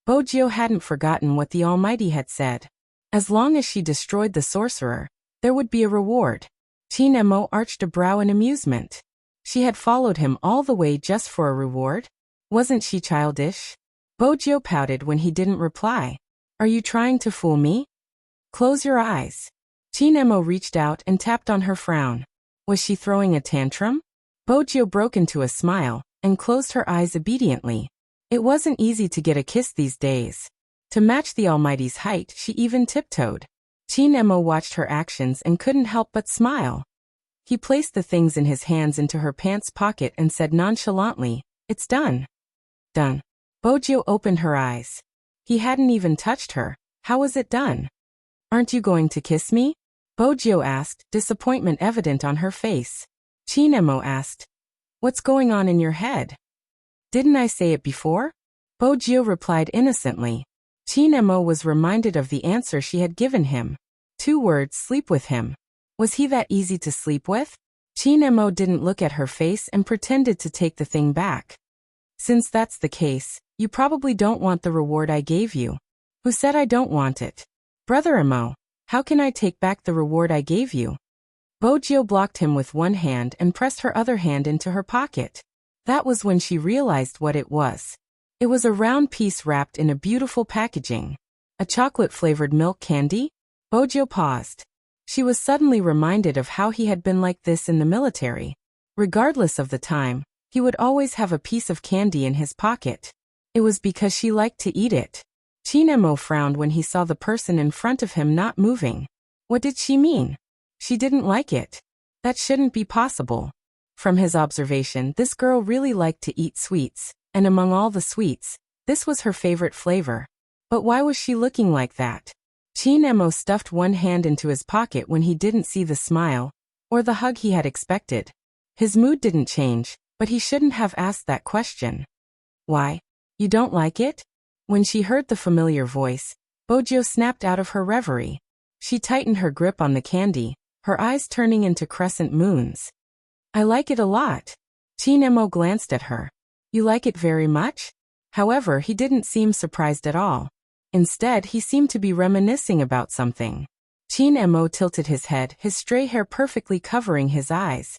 Bojio hadn't forgotten what the Almighty had said. As long as she destroyed the sorcerer, there would be a reward. Chinemo arched a brow in amusement. She had followed him all the way just for a reward? Wasn't she childish? Bojio pouted when he didn't reply. Are you trying to fool me? Close your eyes. Chinemo reached out and tapped on her frown. Was she throwing a tantrum? Bojio broke into a smile and closed her eyes obediently. It wasn't easy to get a kiss these days. To match the Almighty's height, she even tiptoed. Chinemo watched her actions and couldn't help but smile. He placed the things in his hands into her pants pocket and said nonchalantly, It's done. Done. Bojio opened her eyes. He hadn't even touched her. How was it done? Aren't you going to kiss me? Bojio asked, disappointment evident on her face. Chinemo asked, What's going on in your head? Didn't I say it before? Bojio replied innocently. Chinemo was reminded of the answer she had given him. 2 words, sleep with him. Was he that easy to sleep with? Chinemo didn't look at her face and pretended to take the thing back. Since that's the case, you probably don't want the reward I gave you. Who said I don't want it? Brother Emo, how can I take back the reward I gave you? Bojo blocked him with one hand and pressed her other hand into her pocket. That was when she realized what it was. It was a round piece wrapped in a beautiful packaging. A chocolate-flavored milk candy? Bojo paused. She was suddenly reminded of how he had been like this in the military. Regardless of the time, he would always have a piece of candy in his pocket. It was because she liked to eat it. Chinemo frowned when he saw the person in front of him not moving. What did she mean? She didn't like it. That shouldn't be possible. From his observation, this girl really liked to eat sweets, and among all the sweets, this was her favorite flavor. But why was she looking like that? Chinemo stuffed one hand into his pocket when he didn't see the smile, or the hug he had expected. His mood didn't change, but he shouldn't have asked that question. Why? You don't like it? When she heard the familiar voice, Bojo snapped out of her reverie. She tightened her grip on the candy, her eyes turning into crescent moons. I like it a lot. Chinemo glanced at her. You like it very much? However, he didn't seem surprised at all. Instead, he seemed to be reminiscing about something. Chinemo tilted his head, his stray hair perfectly covering his eyes.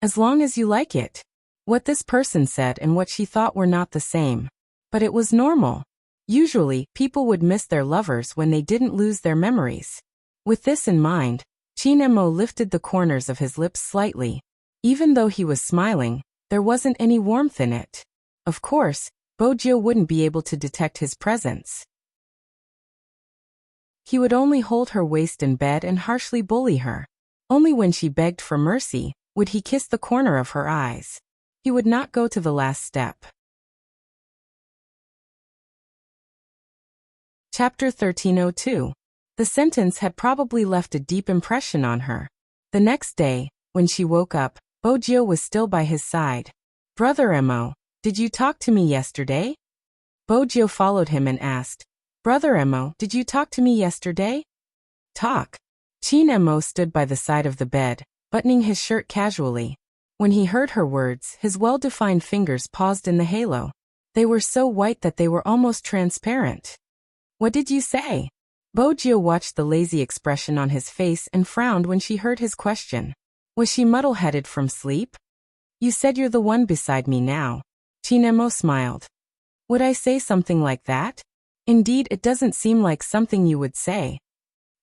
As long as you like it. What this person said and what she thought were not the same. But it was normal. Usually, people would miss their lovers when they didn't lose their memories. With this in mind, Chinemo lifted the corners of his lips slightly. Even though he was smiling, there wasn't any warmth in it. Of course, Bojo wouldn't be able to detect his presence. He would only hold her waist in bed and harshly bully her. Only when she begged for mercy would he kiss the corner of her eyes. He would not go to the last step. Chapter 1302. The sentence had probably left a deep impression on her. The next day, when she woke up, Bojo was still by his side. Brother Emo, did you talk to me yesterday? Bojo followed him and asked, Brother Emo, did you talk to me yesterday? Talk. Chinemo stood by the side of the bed, buttoning his shirt casually. When he heard her words, his well-defined fingers paused in the halo. They were so white that they were almost transparent. What did you say? Bojo watched the lazy expression on his face and frowned when she heard his question. Was she muddle-headed from sleep? You said you're the one beside me now. Chinemo smiled. Would I say something like that? Indeed, it doesn't seem like something you would say.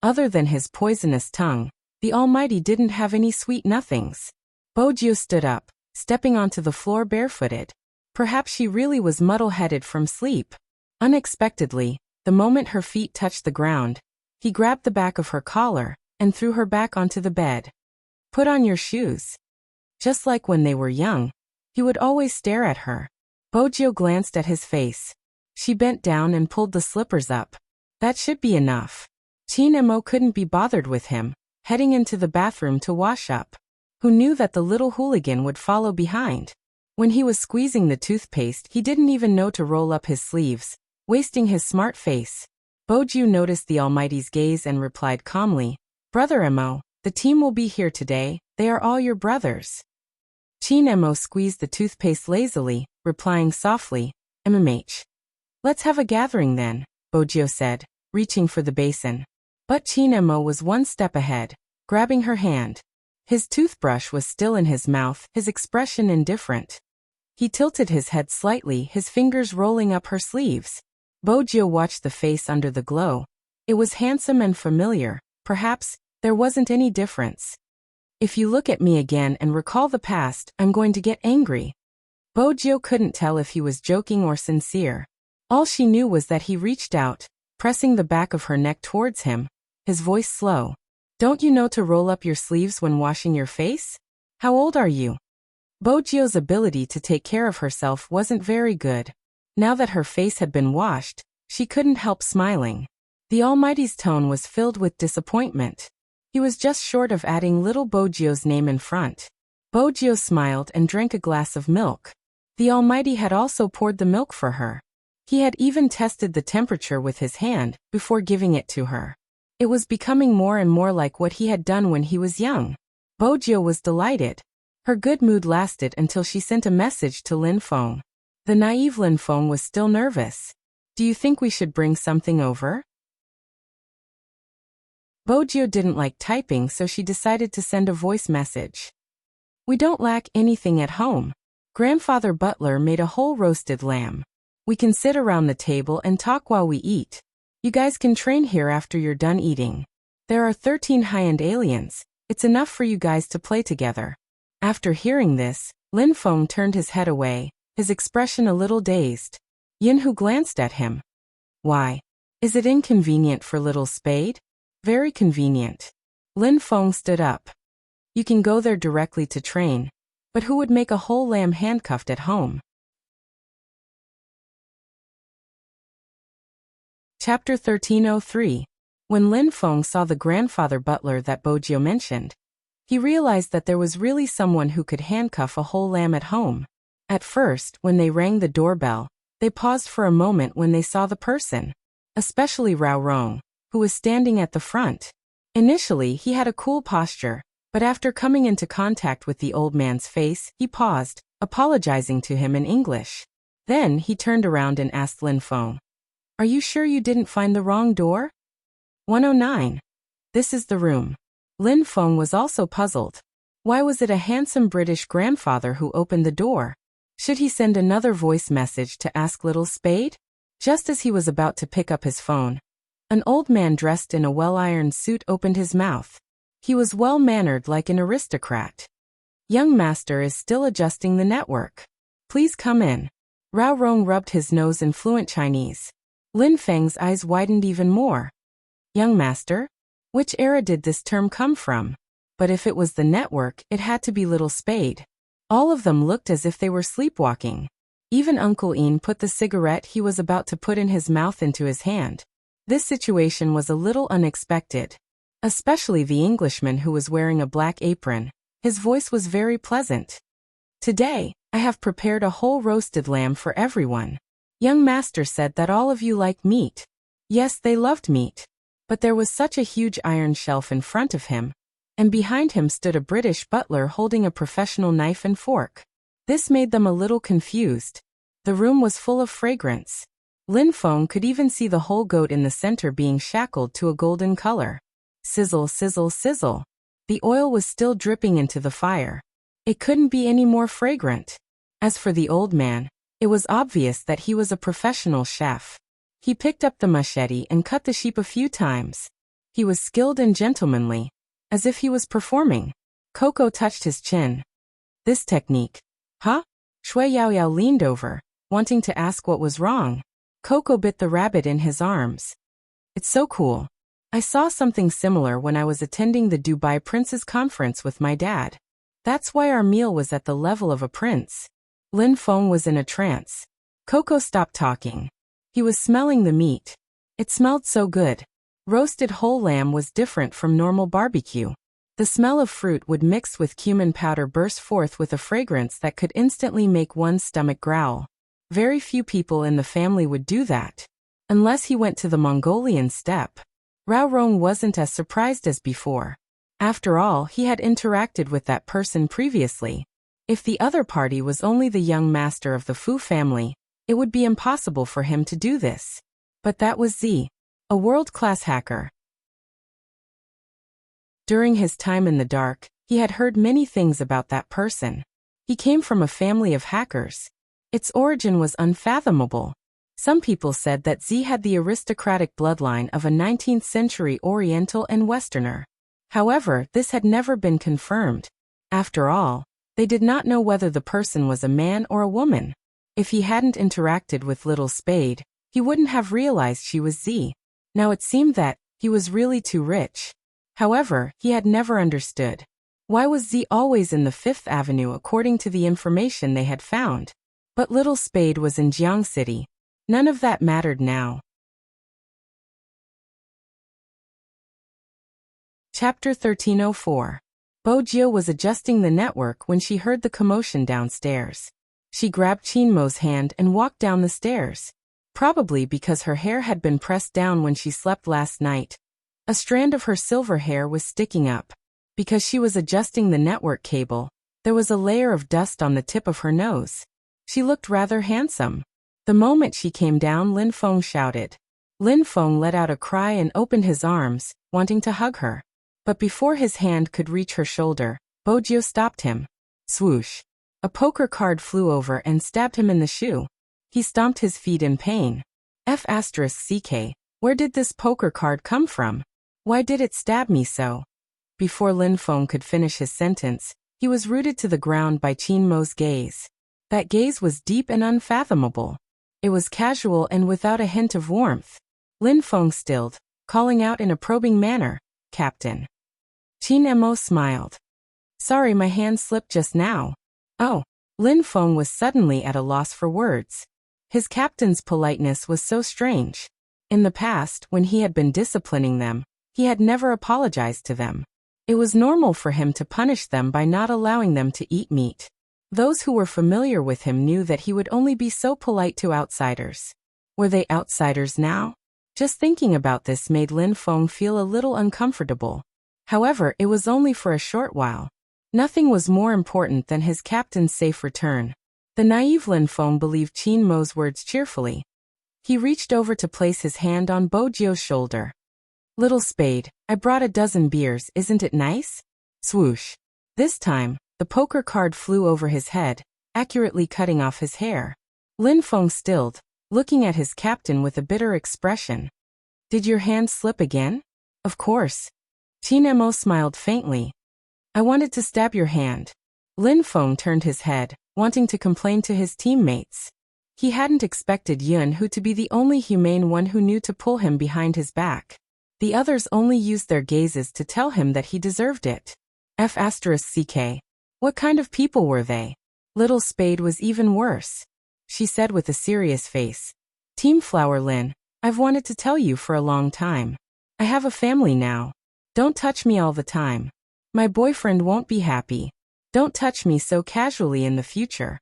Other than his poisonous tongue, the Almighty didn't have any sweet nothings. Bojo stood up, stepping onto the floor barefooted. Perhaps she really was muddle-headed from sleep. Unexpectedly, the moment her feet touched the ground, he grabbed the back of her collar and threw her back onto the bed. Put on your shoes. Just like when they were young, he would always stare at her. Bojo glanced at his face. She bent down and pulled the slippers up. That should be enough. Chinemo couldn't be bothered with him, heading into the bathroom to wash up. Who knew that the little hooligan would follow behind? When he was squeezing the toothpaste, he didn't even know to roll up his sleeves, wasting his smart face. Bojo noticed the Almighty's gaze and replied calmly, Brother Emo, the team will be here today, they are all your brothers. Chinemo squeezed the toothpaste lazily, replying softly, MMH. Let's have a gathering then, Bojo said, reaching for the basin. But Chinemo was one step ahead, grabbing her hand. His toothbrush was still in his mouth, his expression indifferent. He tilted his head slightly, his fingers rolling up her sleeves. Bojo watched the face under the glow. It was handsome and familiar. Perhaps there wasn't any difference. If you look at me again and recall the past, I'm going to get angry. Bojo couldn't tell if he was joking or sincere. All she knew was that he reached out, pressing the back of her neck towards him, his voice slow. Don't you know to roll up your sleeves when washing your face? How old are you? Bojo's ability to take care of herself wasn't very good. Now that her face had been washed, she couldn't help smiling. The Almighty's tone was filled with disappointment. He was just short of adding little Bojo's name in front. Bojo smiled and drank a glass of milk. The Almighty had also poured the milk for her. He had even tested the temperature with his hand before giving it to her. It was becoming more and more like what he had done when he was young. Bojiu was delighted. Her good mood lasted until she sent a message to Lin Feng. The naive Lin Feng was still nervous. "Do you think we should bring something over?" Bojiu didn't like typing, so she decided to send a voice message. "We don't lack anything at home. Grandfather Butler made a whole roasted lamb. We can sit around the table and talk while we eat. You guys can train here after you're done eating. There are 13 high-end aliens. It's enough for you guys to play together." After hearing this, Lin Feng turned his head away, his expression a little dazed. Yinhu glanced at him. "Why? Is it inconvenient for little Spade?" "Very convenient." Lin Feng stood up. "You can go there directly to train. But who would make a whole lamb handcuffed at home?" Chapter 1303. When Lin Feng saw the grandfather butler that Bojiu mentioned, he realized that there was really someone who could handcuff a whole lamb at home. At first, when they rang the doorbell, they paused for a moment when they saw the person, especially Rao Rong, who was standing at the front. Initially, he had a cool posture, but after coming into contact with the old man's face, he paused, apologizing to him in English. Then he turned around and asked Lin Feng, "Are you sure you didn't find the wrong door?" 109. This is the room. Lin Feng was also puzzled. Why was it a handsome British grandfather who opened the door? Should he send another voice message to ask little Spade? Just as he was about to pick up his phone, an old man dressed in a well-ironed suit opened his mouth. He was well-mannered like an aristocrat. "Young master is still adjusting the network. Please come in." Rao Rong rubbed his nose in fluent Chinese. Lin Feng's eyes widened even more. "Young master? Which era did this term come from?" But if it was the network, it had to be little Spade. All of them looked as if they were sleepwalking. Even Uncle Ian put the cigarette he was about to put in his mouth into his hand. This situation was a little unexpected. Especially the Englishman who was wearing a black apron. His voice was very pleasant. "Today, I have prepared a whole roasted lamb for everyone. Young master said that all of you like meat." Yes, they loved meat. But there was such a huge iron shelf in front of him, and behind him stood a British butler holding a professional knife and fork. This made them a little confused. The room was full of fragrance. Lin Feng could even see the whole goat in the center being shackled to a golden color. Sizzle, sizzle, sizzle. The oil was still dripping into the fire. It couldn't be any more fragrant. As for the old man, it was obvious that he was a professional chef. He picked up the machete and cut the sheep a few times. He was skilled and gentlemanly, as if he was performing. Coco touched his chin. "This technique." "Huh?" Shui Yaoyao leaned over, wanting to ask what was wrong. Coco bit the rabbit in his arms. "It's so cool. I saw something similar when I was attending the Dubai Prince's conference with my dad. That's why our meal was at the level of a prince." Lin Feng was in a trance. Coco stopped talking. He was smelling the meat. It smelled so good. Roasted whole lamb was different from normal barbecue. The smell of fruit would mix with cumin powder burst forth with a fragrance that could instantly make one's stomach growl. Very few people in the family would do that. Unless he went to the Mongolian steppe. Rao Rong wasn't as surprised as before. After all, he had interacted with that person previously. If the other party was only the young master of the Fu family, it would be impossible for him to do this. But that was Z, a world-class hacker. During his time in the dark, he had heard many things about that person. He came from a family of hackers. Its origin was unfathomable. Some people said that Z had the aristocratic bloodline of a 19th century Oriental and Westerner. However, this had never been confirmed. After all, they did not know whether the person was a man or a woman. If he hadn't interacted with little Spade, he wouldn't have realized she was Z. Now it seemed that he was really too rich. However, he had never understood. Why was Z always in the Fifth Avenue according to the information they had found? But little Spade was in Jiang City. None of that mattered now. Chapter 1304. Bojiu was adjusting the network when she heard the commotion downstairs. She grabbed Qinmo's hand and walked down the stairs. Probably because her hair had been pressed down when she slept last night. A strand of her silver hair was sticking up. Because she was adjusting the network cable, there was a layer of dust on the tip of her nose. She looked rather handsome. The moment she came down, Lin Feng shouted. Lin Feng let out a cry and opened his arms, wanting to hug her. But before his hand could reach her shoulder, Bojiu stopped him. Swoosh! A poker card flew over and stabbed him in the shoe. He stomped his feet in pain. F***ck, where did this poker card come from? Why did it stab me so? Before Lin Feng could finish his sentence, he was rooted to the ground by Qin Mo's gaze. That gaze was deep and unfathomable. It was casual and without a hint of warmth. Lin Feng stilled, calling out in a probing manner, "Captain." Qin Mo smiled. "Sorry, my hand slipped just now." Oh. Lin Feng was suddenly at a loss for words. His captain's politeness was so strange. In the past, when he had been disciplining them, he had never apologized to them. It was normal for him to punish them by not allowing them to eat meat. Those who were familiar with him knew that he would only be so polite to outsiders. Were they outsiders now? Just thinking about this made Lin Feng feel a little uncomfortable. However, it was only for a short while. Nothing was more important than his captain's safe return. The naive Lin Feng believed Qin Mo's words cheerfully. He reached over to place his hand on Bojiu's shoulder. "Little Spade, I brought a dozen beers, isn't it nice?" Swoosh. This time, the poker card flew over his head, accurately cutting off his hair. Lin Feng stilled, looking at his captain with a bitter expression. "Did your hand slip again?" "Of course." Qin Mo smiled faintly. "I wanted to stab your hand." Lin Feng turned his head, wanting to complain to his teammates. He hadn't expected Yun Hu to be the only humane one who knew to pull him behind his back. The others only used their gazes to tell him that he deserved it. F***ck. What kind of people were they? Little Spade was even worse. She said with a serious face. "Team Flower Lin, I've wanted to tell you for a long time. I have a family now. Don't touch me all the time. My boyfriend won't be happy. Don't touch me so casually in the future."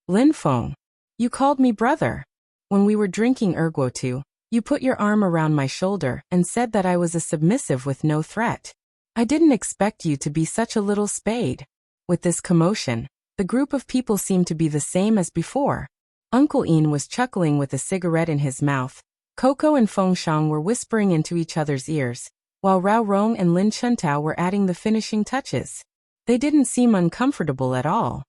"Lin Feng, you called me brother. When we were drinking erguotu, you put your arm around my shoulder and said that I was a submissive with no threat. I didn't expect you to be such a little spade." With this commotion, the group of people seemed to be the same as before. Uncle Ian was chuckling with a cigarette in his mouth. Coco and Feng Shang were whispering into each other's ears, while Rao Rong and Lin Chuntao were adding the finishing touches. They didn't seem uncomfortable at all.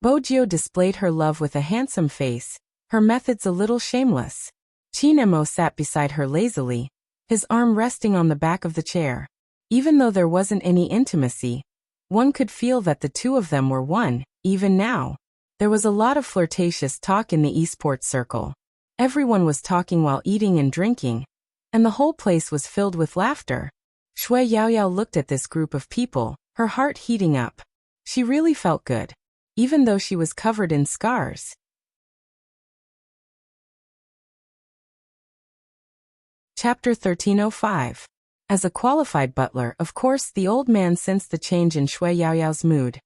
Bojiu displayed her love with a handsome face, her methods a little shameless. Qin Mo sat beside her lazily, his arm resting on the back of the chair. Even though there wasn't any intimacy, one could feel that the two of them were one, even now. There was a lot of flirtatious talk in the esports circle. Everyone was talking while eating and drinking, and the whole place was filled with laughter. Shui Yaoyao looked at this group of people, her heart heating up. She really felt good, even though she was covered in scars. Chapter 1305. As a qualified butler, of course, the old man sensed the change in Shui Yaoyao's mood.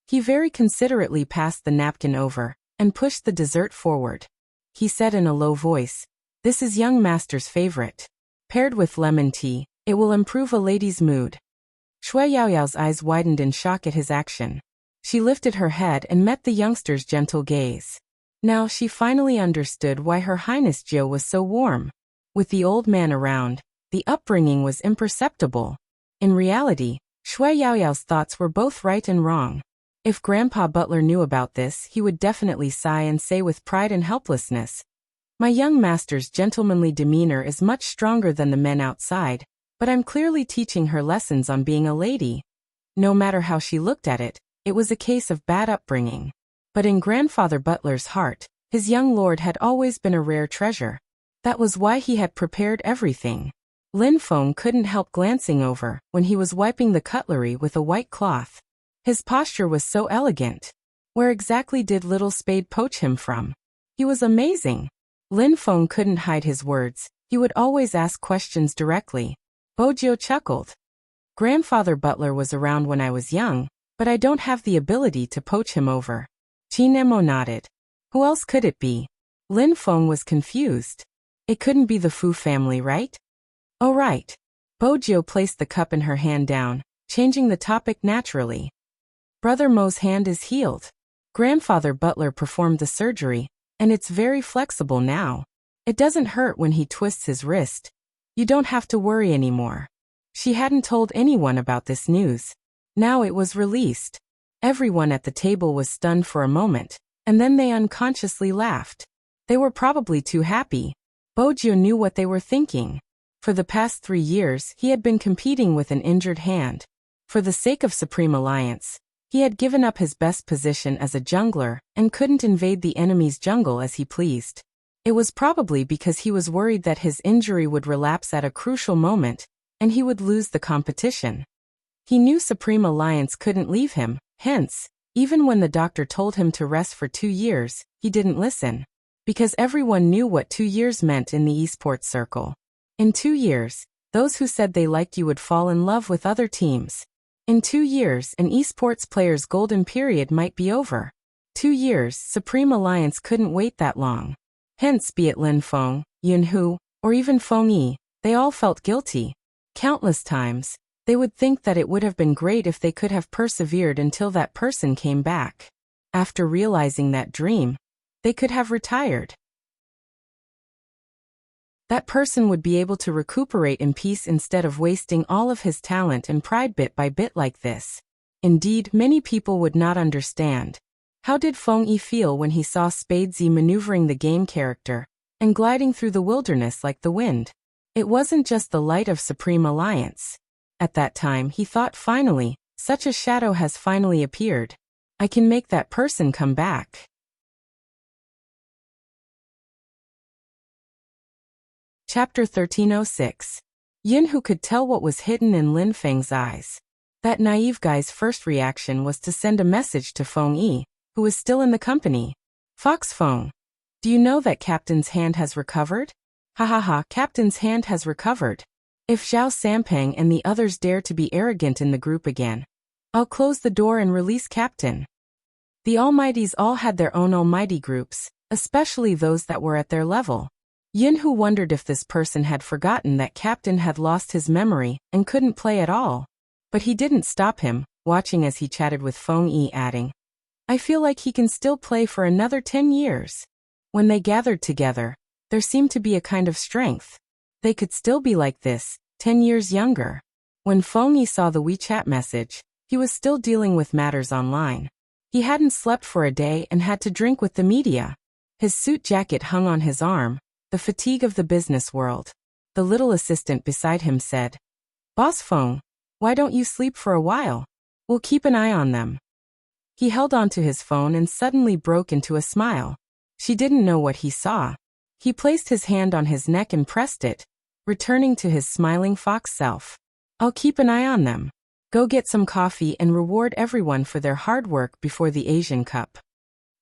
He very considerately passed the napkin over and pushed the dessert forward. He said in a low voice, "This is young master's favorite. Paired with lemon tea, it will improve a lady's mood." Shui Yaoyao's eyes widened in shock at his action. She lifted her head and met the youngster's gentle gaze. Now she finally understood why Her Highness Jiu was so warm. With the old man around, the upbringing was imperceptible. In reality, Shui Yaoyao's thoughts were both right and wrong. If Grandpa Butler knew about this, he would definitely sigh and say with pride and helplessness, "My young master's gentlemanly demeanor is much stronger than the men outside, but I'm clearly teaching her lessons on being a lady." No matter how she looked at it, it was a case of bad upbringing. But in Grandfather Butler's heart, his young lord had always been a rare treasure. That was why he had prepared everything. Lin Feng couldn't help glancing over when he was wiping the cutlery with a white cloth. His posture was so elegant. Where exactly did Little Spade poach him from? He was amazing. Lin Feng couldn't hide his words. He would always ask questions directly. Bojiu chuckled. "Grandfather Butler was around when I was young, but I don't have the ability to poach him over." Qin Mo nodded. Who else could it be? Lin Feng was confused. It couldn't be the Fu family, right? Oh right. Bojo placed the cup in her hand down, changing the topic naturally. Brother Mo's hand is healed. Grandfather Butler performed the surgery, and it's very flexible now. It doesn't hurt when he twists his wrist. You don't have to worry anymore. She hadn't told anyone about this news. Now it was released. Everyone at the table was stunned for a moment, and then they unconsciously laughed. They were probably too happy. Bojo knew what they were thinking. For the past 3 years, he had been competing with an injured hand. For the sake of Supreme Alliance, he had given up his best position as a jungler and couldn't invade the enemy's jungle as he pleased. It was probably because he was worried that his injury would relapse at a crucial moment, and he would lose the competition. He knew Supreme Alliance couldn't leave him, hence, even when the doctor told him to rest for 2 years, he didn't listen. Because everyone knew what 2 years meant in the esports circle. In 2 years, those who said they liked you would fall in love with other teams. In 2 years, an esports player's golden period might be over. 2 years, Supreme Alliance couldn't wait that long. Hence, be it Lin Feng, Yunhu, or even Feng Yi, they all felt guilty. Countless times, they would think that it would have been great if they could have persevered until that person came back. After realizing that dream, they could have retired. That person would be able to recuperate in peace instead of wasting all of his talent and pride bit by bit like this. Indeed, many people would not understand. How did Feng Yi feel when he saw Spadesy maneuvering the game character and gliding through the wilderness like the wind? It wasn't just the light of Supreme Alliance. At that time, he thought, finally, such a shadow has finally appeared. I can make that person come back. Chapter 1306. Yunhu could tell what was hidden in Lin Feng's eyes. That naive guy's first reaction was to send a message to Feng Yi, who was still in the company. Fox Feng. Do you know that Captain's hand has recovered? Ha ha ha, Captain's hand has recovered. If Zhao Sampang and the others dare to be arrogant in the group again, I'll close the door and release Captain. The Almighties all had their own almighty groups, especially those that were at their level. Yunhu wondered if this person had forgotten that Captain had lost his memory and couldn't play at all. But he didn't stop him, watching as he chatted with Feng Yi, adding, I feel like he can still play for another 10 years. When they gathered together, there seemed to be a kind of strength. They could still be like this, 10 years younger. When Feng Yi saw the WeChat message, he was still dealing with matters online. He hadn't slept for a day and had to drink with the media. His suit jacket hung on his arm, the fatigue of the business world. The little assistant beside him said, Boss Feng, why don't you sleep for a while? We'll keep an eye on them. He held onto his phone and suddenly broke into a smile. She didn't know what he saw. He placed his hand on his neck and pressed it, returning to his smiling fox self. I'll keep an eye on them. Go get some coffee and reward everyone for their hard work before the Asian Cup.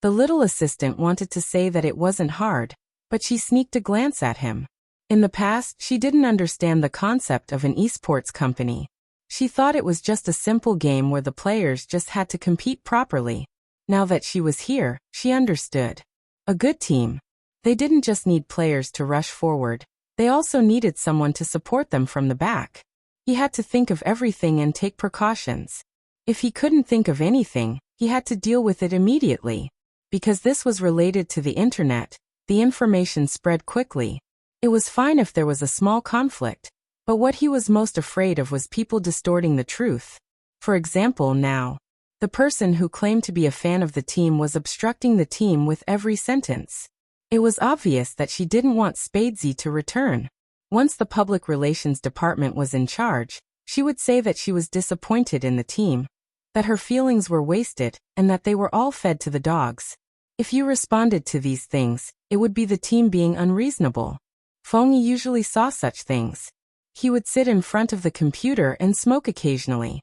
The little assistant wanted to say that it wasn't hard, but she sneaked a glance at him. In the past, she didn't understand the concept of an esports company. She thought it was just a simple game where the players just had to compete properly. Now that she was here, she understood. A good team. They didn't just need players to rush forward. They also needed someone to support them from the back. He had to think of everything and take precautions. If he couldn't think of anything, he had to deal with it immediately. Because this was related to the internet, the information spread quickly. It was fine if there was a small conflict, but what he was most afraid of was people distorting the truth. For example, now, the person who claimed to be a fan of the team was obstructing the team with every sentence. It was obvious that she didn't want Spadesy to return. Once the public relations department was in charge, she would say that she was disappointed in the team, that her feelings were wasted, and that they were all fed to the dogs. If you responded to these things, it would be the team being unreasonable. Feng Yi usually saw such things. He would sit in front of the computer and smoke occasionally.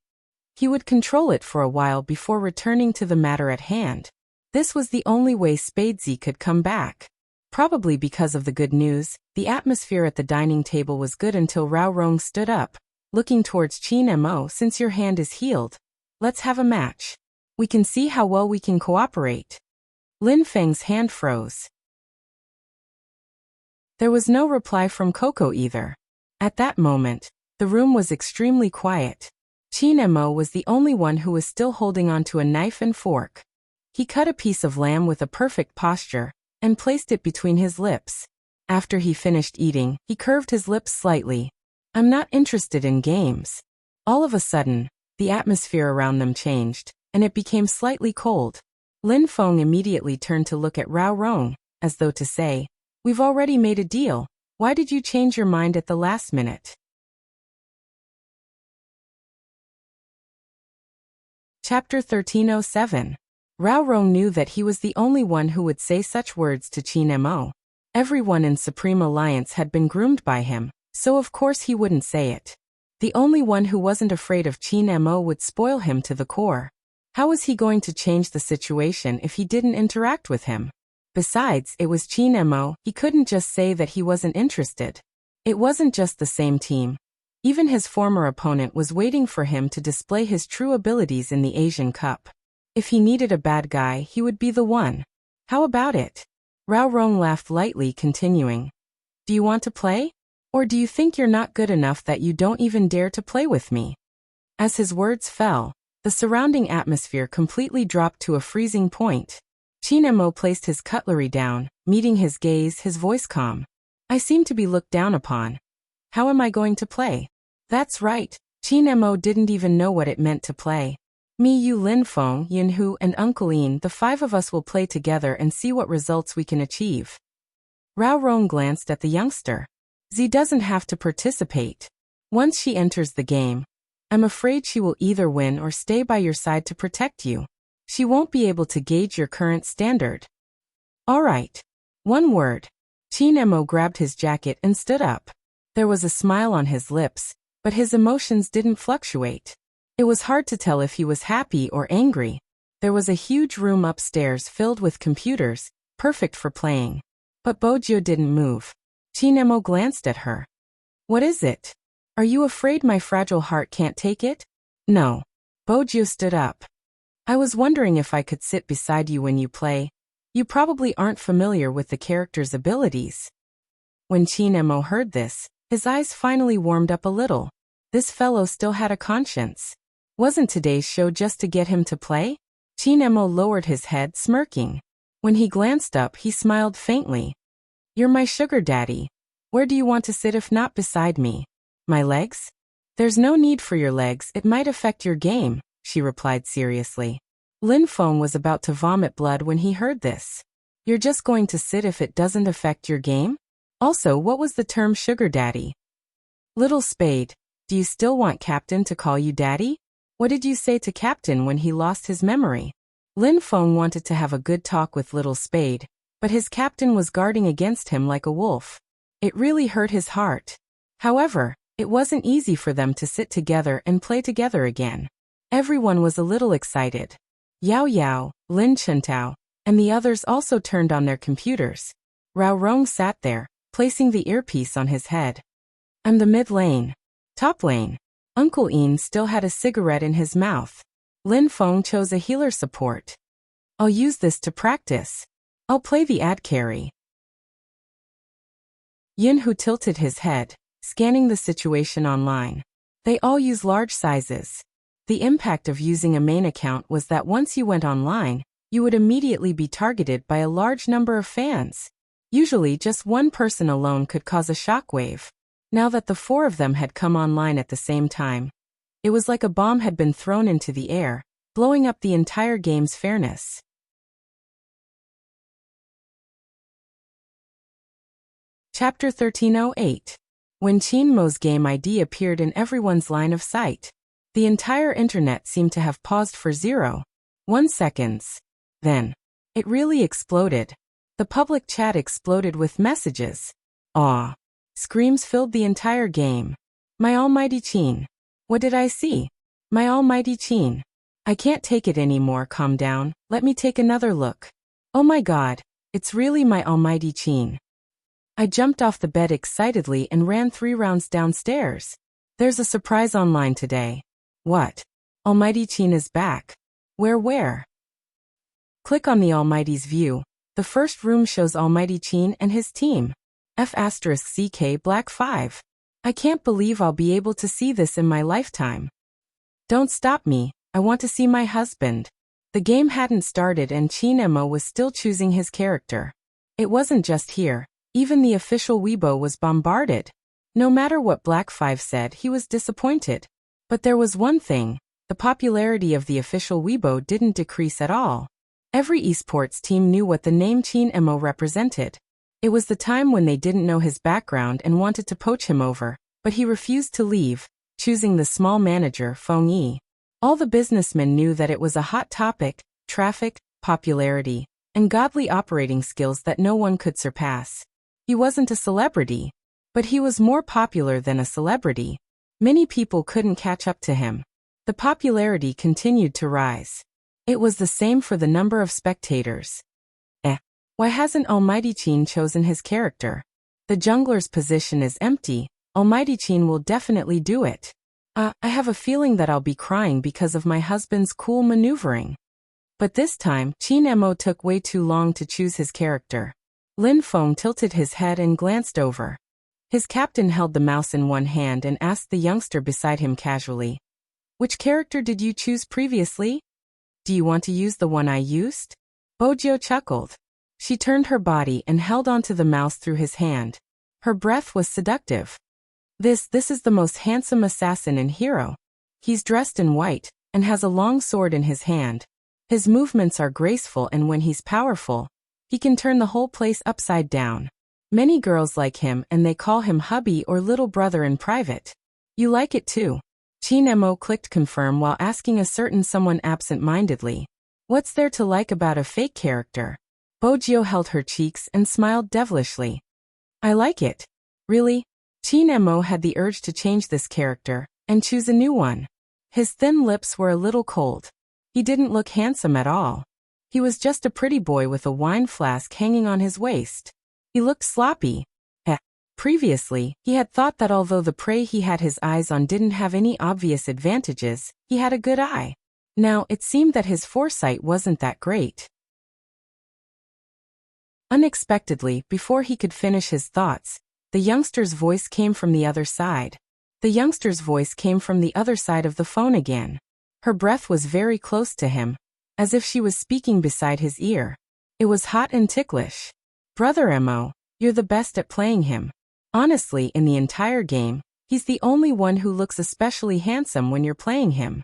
He would control it for a while before returning to the matter at hand. This was the only way Spadesy could come back. Probably because of the good news, the atmosphere at the dining table was good until Rao Rong stood up, looking towards Qin Mo. Since your hand is healed, let's have a match. We can see how well we can cooperate. Lin Feng's hand froze. There was no reply from Coco either. At that moment, the room was extremely quiet. Qin Mo was the only one who was still holding onto a knife and fork. He cut a piece of lamb with a perfect posture and placed it between his lips. After he finished eating, he curved his lips slightly. I'm not interested in games. All of a sudden, the atmosphere around them changed, and it became slightly cold. Lin Feng immediately turned to look at Rao Rong, as though to say, "We've already made a deal. Why did you change your mind at the last minute?" Chapter 1307. Rao Rong knew that he was the only one who would say such words to Qin Mo. Everyone in Supreme Alliance had been groomed by him, so of course he wouldn't say it. The only one who wasn't afraid of Qin Mo would spoil him to the core. How was he going to change the situation if he didn't interact with him? Besides, it was Qin Mo, he couldn't just say that he wasn't interested. It wasn't just the same team. Even his former opponent was waiting for him to display his true abilities in the Asian Cup. If he needed a bad guy, he would be the one. How about it? Rao Rong laughed lightly, continuing. Do you want to play? Or do you think you're not good enough that you don't even dare to play with me? As his words fell, the surrounding atmosphere completely dropped to a freezing point. Qin Mo placed his cutlery down, meeting his gaze, his voice calm. I seem to be looked down upon. How am I going to play? That's right, Qin Mo didn't even know what it meant to play. Me, you, Lin Feng, Yin Hu, and Uncle Yin, the five of us will play together and see what results we can achieve. Rao Rong glanced at the youngster. Z doesn't have to participate. Once she enters the game, I'm afraid she will either win or stay by your side to protect you. She won't be able to gauge your current standard. All right. One word. Qin Mo grabbed his jacket and stood up. There was a smile on his lips, but his emotions didn't fluctuate. It was hard to tell if he was happy or angry. There was a huge room upstairs filled with computers, perfect for playing. But Bojo didn't move. Qin Mo glanced at her. What is it? Are you afraid my fragile heart can't take it? No. Bojo stood up. I was wondering if I could sit beside you when you play. You probably aren't familiar with the character's abilities. When Qin Mo heard this, his eyes finally warmed up a little. This fellow still had a conscience. Wasn't today's show just to get him to play? Qin Mo lowered his head, smirking. When he glanced up, he smiled faintly. You're my sugar daddy. Where do you want to sit if not beside me? My legs? There's no need for your legs, it might affect your game, she replied seriously. Lin Feng was about to vomit blood when he heard this. You're just going to sit if it doesn't affect your game? Also, what was the term sugar daddy? Little Spade, do you still want Captain to call you daddy? What did you say to Captain when he lost his memory? Lin Feng wanted to have a good talk with Little Spade, but his captain was guarding against him like a wolf. It really hurt his heart. However, it wasn't easy for them to sit together and play together again. Everyone was a little excited. Yao Yao, Lin Chuntao, and the others also turned on their computers. Rao Rong sat there, placing the earpiece on his head. I'm the mid lane. Top lane. Uncle Ian still had a cigarette in his mouth. Lin Feng chose a healer support. I'll use this to practice. I'll play the ad carry. Yin Hu tilted his head, scanning the situation online. They all use large sizes. The impact of using a main account was that once you went online, you would immediately be targeted by a large number of fans. Usually just one person alone could cause a shockwave. Now that the four of them had come online at the same time, it was like a bomb had been thrown into the air, blowing up the entire game's fairness. Chapter 1308. When Qin Mo's game ID appeared in everyone's line of sight, the entire internet seemed to have paused for 0.1 seconds. Then, it really exploded. The public chat exploded with messages. Aw. Screams filled the entire game. My almighty Qin. What did I see? My almighty Qin. I can't take it anymore, calm down, let me take another look. Oh my god, it's really my almighty Qin. I jumped off the bed excitedly and ran 3 rounds downstairs. There's a surprise online today. What? Almighty Qin is back. Where? Click on the Almighty's view. The first room shows Almighty Chin and his team. F***CK Black 5. I can't believe I'll be able to see this in my lifetime. Don't stop me, I want to see my husband. The game hadn't started and Chin Emo was still choosing his character. It wasn't just here, even the official Weibo was bombarded. No matter what Black 5 said, he was disappointed. But there was one thing, the popularity of the official Weibo didn't decrease at all. Every esports team knew what the name Chin Emo represented. It was the time when they didn't know his background and wanted to poach him over, but he refused to leave, choosing the small manager Feng Yi. All the businessmen knew that it was a hot topic, traffic, popularity, and godly operating skills that no one could surpass. He wasn't a celebrity, but he was more popular than a celebrity. Many people couldn't catch up to him. The popularity continued to rise. It was the same for the number of spectators. Why hasn't Almighty Chin chosen his character? The jungler's position is empty. Almighty Chin will definitely do it. I have a feeling that I'll be crying because of my husband's cool maneuvering. But this time, Chin Emo took way too long to choose his character. Lin Feng tilted his head and glanced over. His captain held the mouse in one hand and asked the youngster beside him casually. Which character did you choose previously? Do you want to use the one I used? Bojo chuckled. She turned her body and held onto the mouse through his hand. Her breath was seductive. This is the most handsome assassin and hero. He's dressed in white, and has a long sword in his hand. His movements are graceful and when he's powerful, he can turn the whole place upside down. Many girls like him and they call him hubby or little brother in private. You like it too. Chin Emo clicked confirm while asking a certain someone absent-mindedly. What's there to like about a fake character? Bojo held her cheeks and smiled devilishly. I like it. Really? Chin Emo had the urge to change this character and choose a new one. His thin lips were a little cold. He didn't look handsome at all. He was just a pretty boy with a wine flask hanging on his waist. He looked sloppy. Previously, he had thought that although the prey he had his eyes on didn't have any obvious advantages, he had a good eye. Now, it seemed that his foresight wasn't that great. Unexpectedly, before he could finish his thoughts, the youngster's voice came from the other side. The youngster's voice came from the other side of the phone again. Her breath was very close to him, as if she was speaking beside his ear. It was hot and ticklish. Brother Emo, you're the best at playing him. Honestly, in the entire game, he's the only one who looks especially handsome when you're playing him.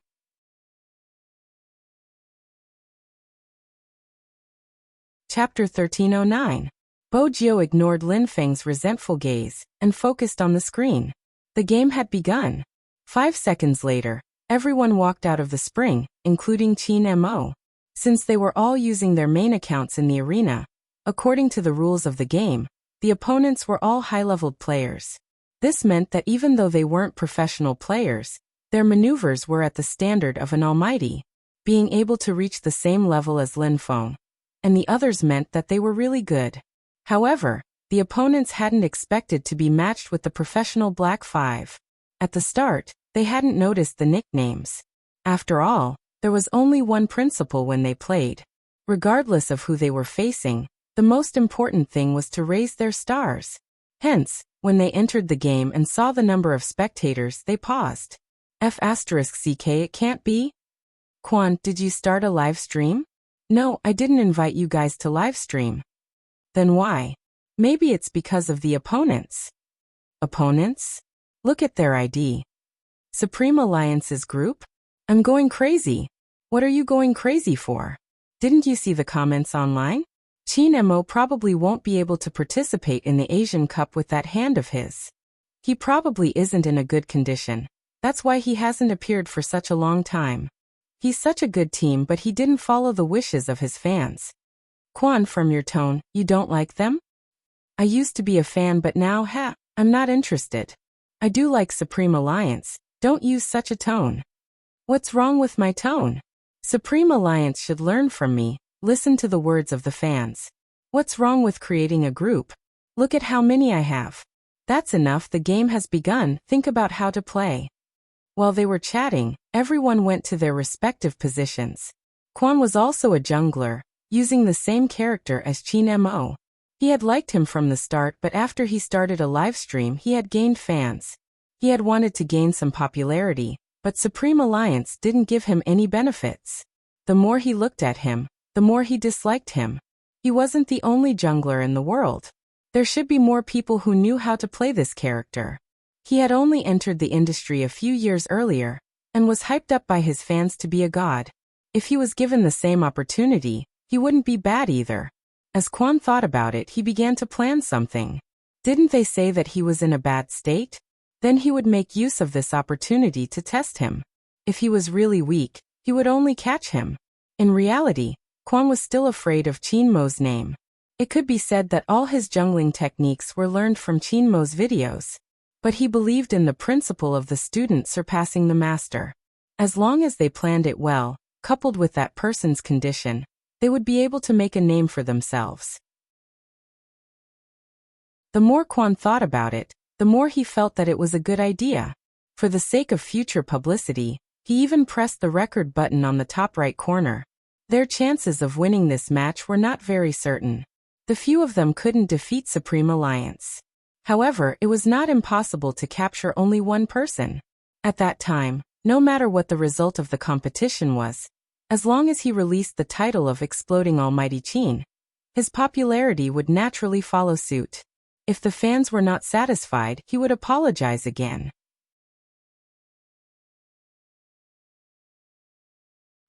Chapter 1309. Bojo ignored Lin Feng's resentful gaze and focused on the screen. The game had begun. 5 seconds later, everyone walked out of the spring, including Chin Emo. Since they were all using their main accounts in the arena, according to the rules of the game, the opponents were all high-leveled players. This meant that even though they weren't professional players, their maneuvers were at the standard of an almighty, being able to reach the same level as Lin Feng. And the others meant that they were really good. However, the opponents hadn't expected to be matched with the professional Black 5. At the start, they hadn't noticed the nicknames. After all, there was only one principle when they played. Regardless of who they were facing, the most important thing was to raise their stars. Hence, when they entered the game and saw the number of spectators, they paused. F***CK it can't be? Quan, did you start a live stream? No, I didn't invite you guys to live stream. Then why? Maybe it's because of the opponents. Opponents? Look at their ID. Supreme Alliance's group? I'm going crazy. What are you going crazy for? Didn't you see the comments online? Chin Emo probably won't be able to participate in the Asian Cup with that hand of his. He probably isn't in a good condition. That's why he hasn't appeared for such a long time. He's such a good team, but he didn't follow the wishes of his fans. Quan, from your tone, you don't like them? I used to be a fan, but now, I'm not interested. I do like Supreme Alliance. Don't use such a tone. What's wrong with my tone? Supreme Alliance should learn from me. Listen to the words of the fans. What's wrong with creating a group? Look at how many I have. That's enough, the game has begun, think about how to play. While they were chatting, everyone went to their respective positions. Quan was also a jungler, using the same character as Chin Mo. He had liked him from the start, but after he started a live stream he had gained fans. He had wanted to gain some popularity, but Supreme Alliance didn't give him any benefits. The more he looked at him, the more he disliked him. He wasn't the only jungler in the world. There should be more people who knew how to play this character. He had only entered the industry a few years earlier, and was hyped up by his fans to be a god. If he was given the same opportunity, he wouldn't be bad either. As Quan thought about it, he began to plan something. Didn't they say that he was in a bad state? Then he would make use of this opportunity to test him. If he was really weak, he would only catch him. In reality, Quan was still afraid of Chin Mo's name. It could be said that all his jungling techniques were learned from Chin Mo's videos. But he believed in the principle of the student surpassing the master. As long as they planned it well, coupled with that person's condition, they would be able to make a name for themselves. The more Quan thought about it, the more he felt that it was a good idea. For the sake of future publicity, he even pressed the record button on the top right corner. Their chances of winning this match were not very certain. The few of them couldn't defeat Supreme Alliance. However, it was not impossible to capture only one person. At that time, no matter what the result of the competition was, as long as he released the title of Exploding Almighty Chin, his popularity would naturally follow suit. If the fans were not satisfied, he would apologize again.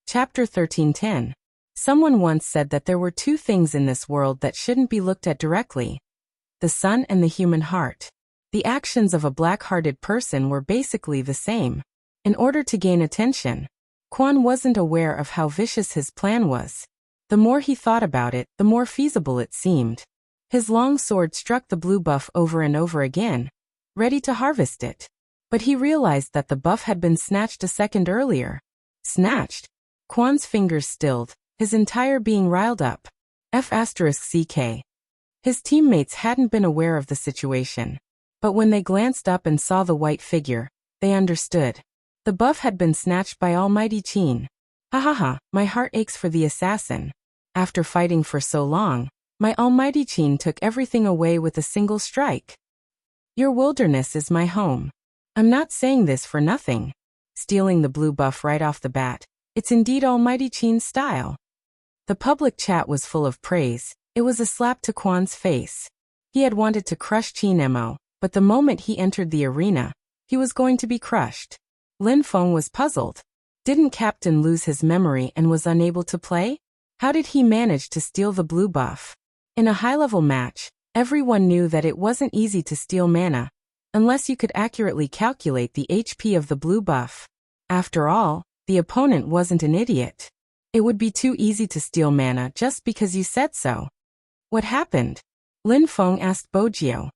Chapter 13:10. Someone once said that there were two things in this world that shouldn't be looked at directly: the sun and the human heart. The actions of a black-hearted person were basically the same. In order to gain attention, Quan wasn't aware of how vicious his plan was. The more he thought about it, the more feasible it seemed. His long sword struck the blue buff over and over again, ready to harvest it. But he realized that the buff had been snatched a second earlier. Snatched? Quan's fingers stilled, his entire being riled up. F***ck. His teammates hadn't been aware of the situation. But when they glanced up and saw the white figure, they understood. The buff had been snatched by Almighty Chin. Ha ha ha, my heart aches for the assassin. After fighting for so long, my Almighty Chin took everything away with a single strike. Your wilderness is my home. I'm not saying this for nothing. Stealing the blue buff right off the bat, it's indeed Almighty Chin's style. The public chat was full of praise. It was a slap to Quan's face. He had wanted to crush Chin Mo, but the moment he entered the arena, he was going to be crushed. Lin Feng was puzzled. Didn't Captain lose his memory and was unable to play? How did he manage to steal the blue buff? In a high-level match, everyone knew that it wasn't easy to steal mana, unless you could accurately calculate the HP of the blue buff. After all, the opponent wasn't an idiot. It would be too easy to steal mana just because you said so. What happened? Lin Feng asked Bojio.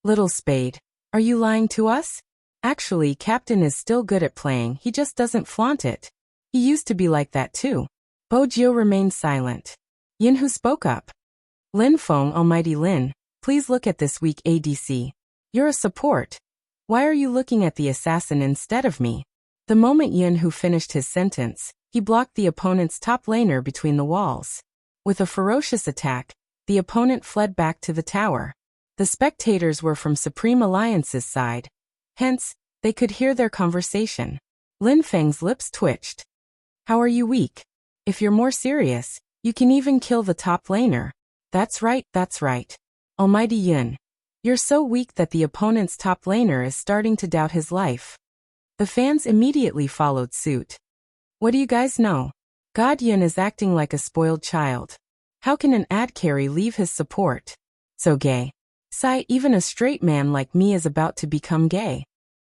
Little Spade, are you lying to us? Actually, Captain is still good at playing, he just doesn't flaunt it. He used to be like that too. Bojio remained silent. Yinhu spoke up. Lin Feng, Almighty Lin, please look at this weak ADC. You're a support. Why are you looking at the assassin instead of me? The moment Yinhu finished his sentence, he blocked the opponent's top laner between the walls. With a ferocious attack, the opponent fled back to the tower. The spectators were from Supreme Alliance's side. Hence, they could hear their conversation. Lin Feng's lips twitched. How are you weak? If you're more serious, you can even kill the top laner. That's right, that's right. Almighty Yin. You're so weak that the opponent's top laner is starting to doubt his life. The fans immediately followed suit. What do you guys know? God Yin is acting like a spoiled child. How can an ad carry leave his support? So gay. Sigh, even a straight man like me is about to become gay.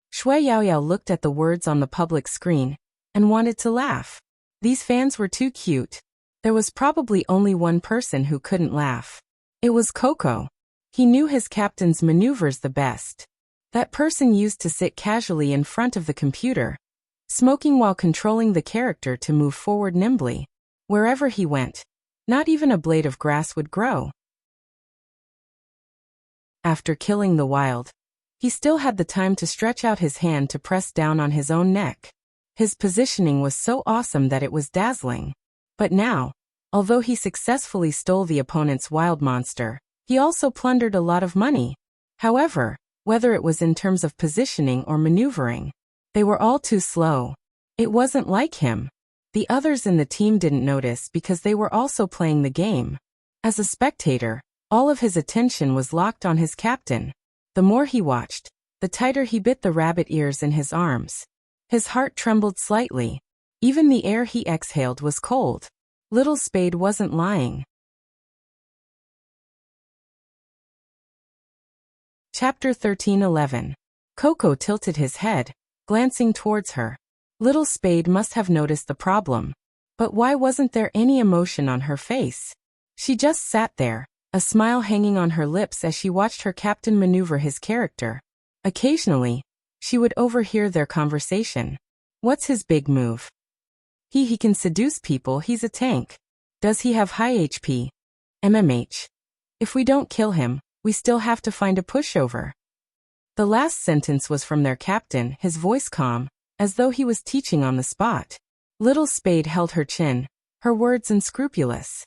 Shui Yaoyao looked at the words on the public screen and wanted to laugh. These fans were too cute. There was probably only one person who couldn't laugh. It was Coco. He knew his captain's maneuvers the best. That person used to sit casually in front of the computer, smoking while controlling the character to move forward nimbly. Wherever he went, not even a blade of grass would grow. After killing the wild, he still had the time to stretch out his hand to press down on his own neck. His positioning was so awesome that it was dazzling. But now, Although he successfully stole the opponent's wild monster, he also plundered a lot of money. However, whether it was in terms of positioning or maneuvering, they were all too slow. It wasn't like him. The others in the team didn't notice because they were also playing the game. As a spectator, all of his attention was locked on his captain. The more he watched, the tighter he bit the rabbit ears in his arms. His heart trembled slightly. Even the air he exhaled was cold. Little Spade wasn't lying. Chapter 13:11. Coco tilted his head, glancing towards her. Little Spade must have noticed the problem. But why wasn't there any emotion on her face? She just sat there, a smile hanging on her lips as she watched her captain maneuver his character. Occasionally, she would overhear their conversation. What's his big move? He can seduce people, he's a tank. Does he have high HP? MMH. If we don't kill him, we still have to find a pushover. The last sentence was from their captain, his voice calm, as though he was teaching on the spot. Little Spade held her chin, her words unscrupulous.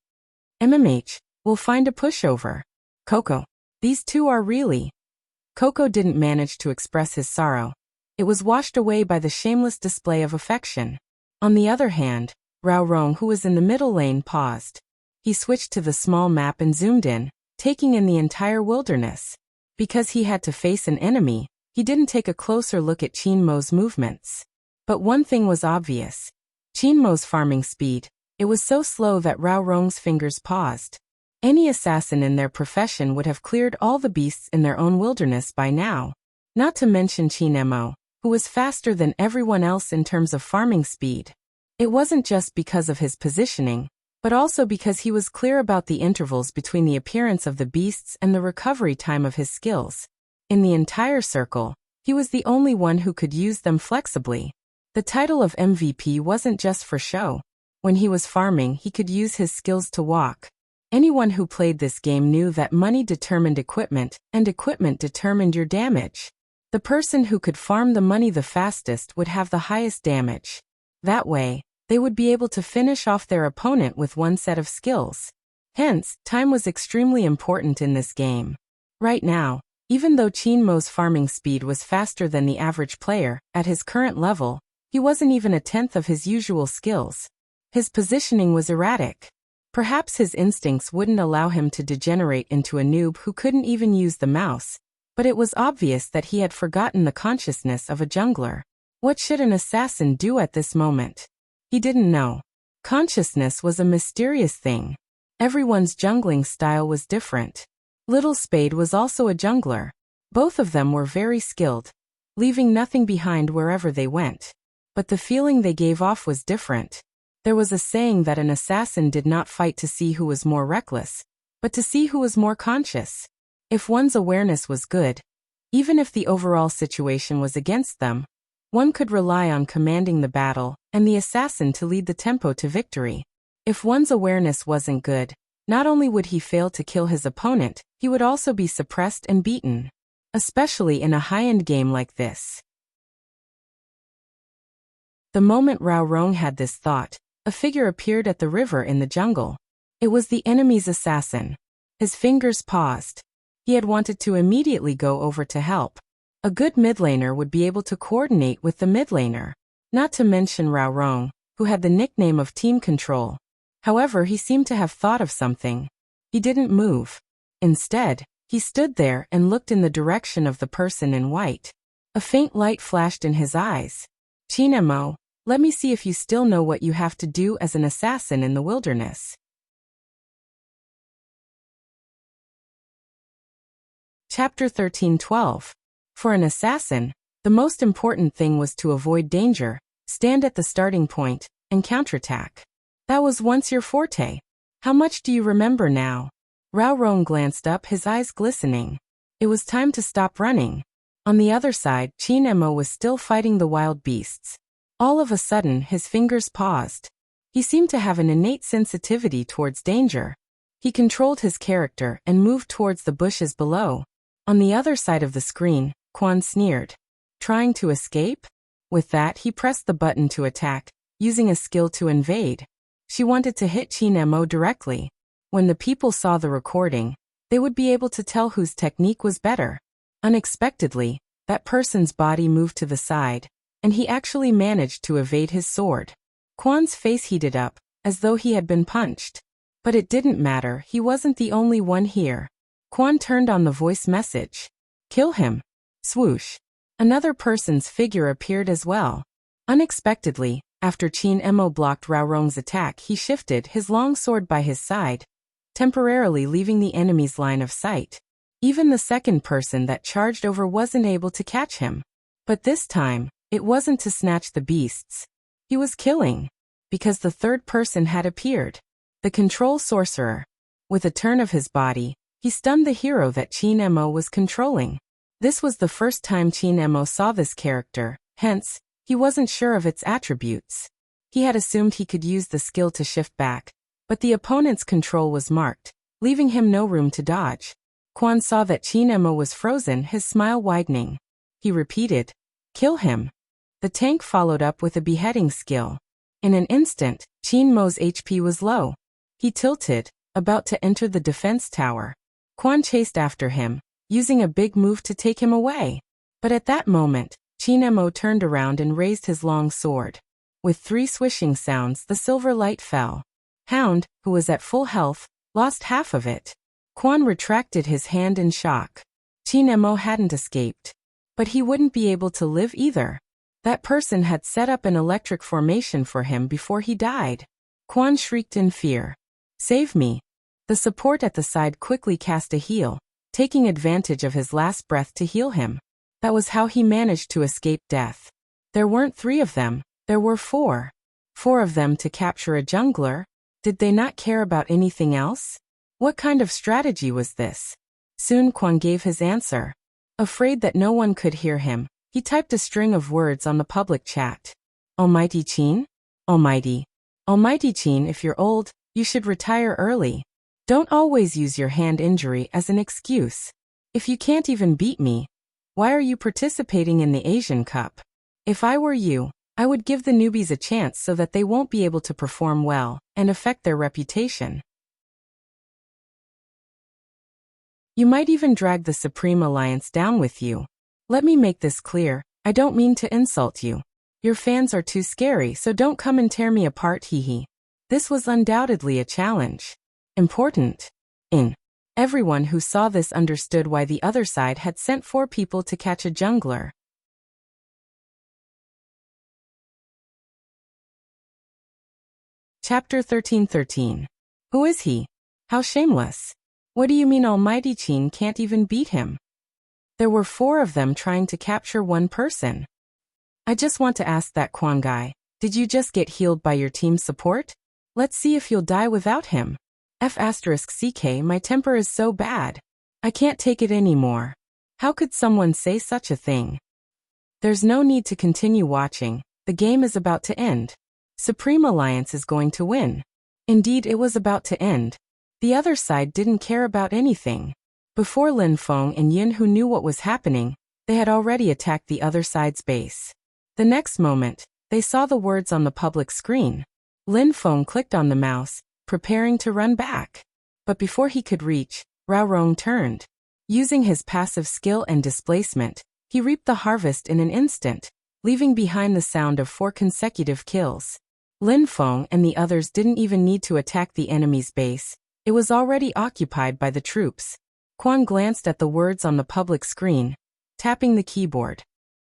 MMH, we'll find a pushover. Coco. These two are really. Coco didn't manage to express his sorrow. It was washed away by the shameless display of affection. On the other hand, Raurong, who was in the middle lane, paused. He switched to the small map and zoomed in, taking in the entire wilderness. Because he had to face an enemy, he didn't take a closer look at Qin Mo's movements. But one thing was obvious. Qin Mo's farming speed, it was so slow that Raurong's fingers paused. Any assassin in their profession would have cleared all the beasts in their own wilderness by now. Not to mention Qin Mo, who was faster than everyone else in terms of farming speed. It wasn't just because of his positioning, but also because he was clear about the intervals between the appearance of the beasts and the recovery time of his skills. In the entire circle, he was the only one who could use them flexibly. The title of MVP wasn't just for show. When he was farming, he could use his skills to walk. Anyone who played this game knew that money determined equipment, and equipment determined your damage. The person who could farm the money the fastest would have the highest damage. That way, they would be able to finish off their opponent with one set of skills. Hence, time was extremely important in this game. Right now, even though Qin Mo's farming speed was faster than the average player, at his current level, he wasn't even a tenth of his usual skills. His positioning was erratic. Perhaps his instincts wouldn't allow him to degenerate into a noob who couldn't even use the mouse, but it was obvious that he had forgotten the consciousness of a jungler. What should an assassin do at this moment? He didn't know. Consciousness was a mysterious thing. Everyone's jungling style was different. Little Spade was also a jungler. Both of them were very skilled, leaving nothing behind wherever they went. But the feeling they gave off was different. There was a saying that an assassin did not fight to see who was more reckless, but to see who was more conscious. If one's awareness was good, even if the overall situation was against them, one could rely on commanding the battle and the assassin to lead the tempo to victory. If one's awareness wasn't good, not only would he fail to kill his opponent, he would also be suppressed and beaten. Especially in a high-end game like this. The moment Raurong had this thought, a figure appeared at the river in the jungle. It was the enemy's assassin. His fingers paused. He had wanted to immediately go over to help. A good mid laner would be able to coordinate with the mid laner. Not to mention Raurong, who had the nickname of Team Control. However, he seemed to have thought of something. He didn't move. Instead, he stood there and looked in the direction of the person in white. A faint light flashed in his eyes. Qin Mo, let me see if you still know what you have to do as an assassin in the wilderness. Chapter 13:12. For an assassin, the most important thing was to avoid danger, stand at the starting point, and counterattack. That was once your forte. How much do you remember now? Raurong glanced up, his eyes glistening. It was time to stop running. On the other side, Qin Mo was still fighting the wild beasts. All of a sudden, his fingers paused. He seemed to have an innate sensitivity towards danger. He controlled his character and moved towards the bushes below. On the other side of the screen, Quan sneered. Trying to escape? With that, he pressed the button to attack, using a skill to invade. She wanted to hit Qin Mo directly. When the people saw the recording, they would be able to tell whose technique was better. Unexpectedly, that person's body moved to the side, and he actually managed to evade his sword. Quan's face heated up, as though he had been punched. But it didn't matter, he wasn't the only one here. Quan turned on the voice message. Kill him. Swoosh. Another person's figure appeared as well. Unexpectedly, after Qin Mo blocked Rao Rong's attack, he shifted his long sword by his side, temporarily leaving the enemy's line of sight. Even the second person that charged over wasn't able to catch him. But this time, it wasn't to snatch the beasts. He was killing. Because the third person had appeared. The control sorcerer. With a turn of his body, he stunned the hero that Qin Mo was controlling. This was the first time Qin Mo saw this character, hence, he wasn't sure of its attributes. He had assumed he could use the skill to shift back, but the opponent's control was marked, leaving him no room to dodge. Quan saw that Qin Mo was frozen, his smile widening. He repeated, "Kill him." The tank followed up with a beheading skill. In an instant, Qin Mo's HP was low. He tilted, about to enter the defense tower. Quan chased after him, using a big move to take him away. But at that moment, Qin Mo turned around and raised his long sword. With 3 swishing sounds, the silver light fell. Hound, who was at full health, lost half of it. Quan retracted his hand in shock. Qin Mo hadn't escaped. But he wouldn't be able to live either. That person had set up an electric formation for him before he died. Quan shrieked in fear. "Save me." The support at the side quickly cast a heal, taking advantage of his last breath to heal him. That was how he managed to escape death. There weren't 3 of them, there were 4. 4 of them to capture a jungler? Did they not care about anything else? What kind of strategy was this? Soon Quan gave his answer. Afraid that no one could hear him, he typed a string of words on the public chat. Almighty Qin? Almighty. Almighty Qin, if you're old, you should retire early. Don't always use your hand injury as an excuse. If you can't even beat me, why are you participating in the Asian Cup? If I were you, I would give the newbies a chance so that they won't be able to perform well and affect their reputation. You might even drag the Supreme Alliance down with you. Let me make this clear, I don't mean to insult you. Your fans are too scary, so don't come and tear me apart, hehe. This was undoubtedly a challenge. Important. Everyone who saw this understood why the other side had sent 4 people to catch a jungler. Chapter 13:13. Who is he? How shameless. What do you mean Almighty Qin can't even beat him? There were 4 of them trying to capture one person. I just want to ask that Quan guy, did you just get healed by your team's support? Let's see if you'll die without him. F***ck, my temper is so bad. I can't take it anymore. How could someone say such a thing? There's no need to continue watching, the game is about to end. Supreme Alliance is going to win. Indeed, it was about to end. The other side didn't care about anything. Before Lin Feng and Yin Hu knew what was happening, they had already attacked the other side's base. The next moment, they saw the words on the public screen. Lin Feng clicked on the mouse, preparing to run back. But before he could reach, Rao Rong turned. Using his passive skill and displacement, he reaped the harvest in an instant, leaving behind the sound of 4 consecutive kills. Lin Feng and the others didn't even need to attack the enemy's base. It was already occupied by the troops. Quan glanced at the words on the public screen, tapping the keyboard.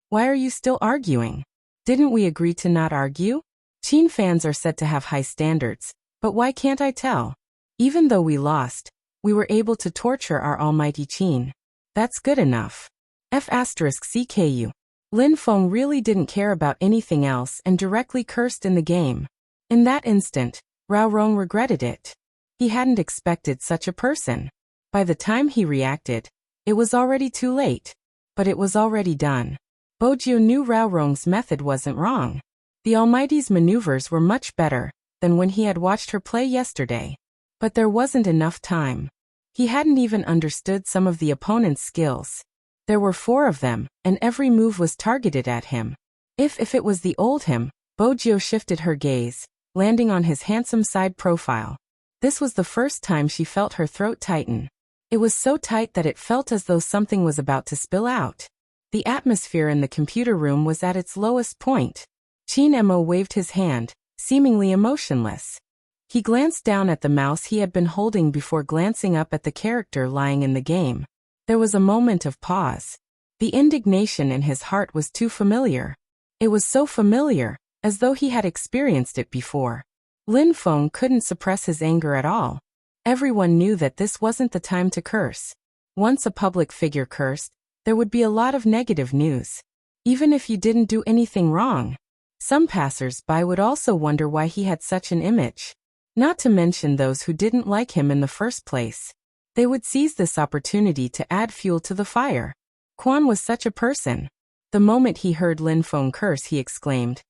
Why are you still arguing? Didn't we agree to not argue? Qin fans are said to have high standards, but why can't I tell? Even though we lost, we were able to torture our almighty Qin. That's good enough. F***ck. Lin Feng really didn't care about anything else and directly cursed in the game. In that instant, Rao Rong regretted it. He hadn't expected such a person. By the time he reacted, it was already too late. But it was already done. Bojiu knew Rao Rong's method wasn't wrong. The Almighty's maneuvers were much better than when he had watched her play yesterday. But there wasn't enough time. He hadn't even understood some of the opponent's skills. There were 4 of them, and every move was targeted at him. If it was the old him, Bojiu shifted her gaze, landing on his handsome side profile. This was the first time she felt her throat tighten. It was so tight that it felt as though something was about to spill out. The atmosphere in the computer room was at its lowest point. Chin Emo waved his hand, seemingly emotionless. He glanced down at the mouse he had been holding before glancing up at the character lying in the game. There was a moment of pause. The indignation in his heart was too familiar. It was so familiar, as though he had experienced it before. Lin Feng couldn't suppress his anger at all. Everyone knew that this wasn't the time to curse. Once a public figure cursed, there would be a lot of negative news. Even if you didn't do anything wrong. Some passers-by would also wonder why he had such an image. Not to mention those who didn't like him in the first place. They would seize this opportunity to add fuel to the fire. Quan was such a person. The moment he heard Lin Feng curse, he exclaimed,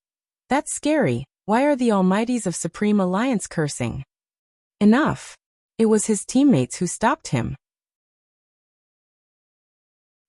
"That's scary. Why are the Almighties of Supreme Alliance cursing?" Enough. It was his teammates who stopped him.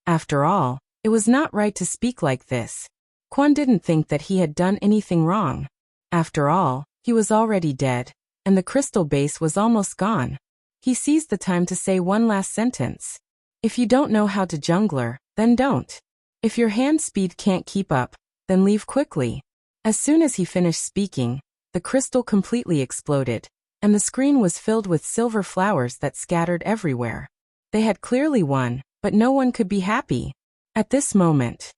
After all, it was not right to speak like this. Quan didn't think that he had done anything wrong. After all, he was already dead, and the crystal base was almost gone. He seized the time to say one last sentence. If you don't know how to jungler, then don't. If your hand speed can't keep up, then leave quickly. As soon as he finished speaking, the crystal completely exploded, and the screen was filled with silver flowers that scattered everywhere. They had clearly won, but no one could be happy. At this moment,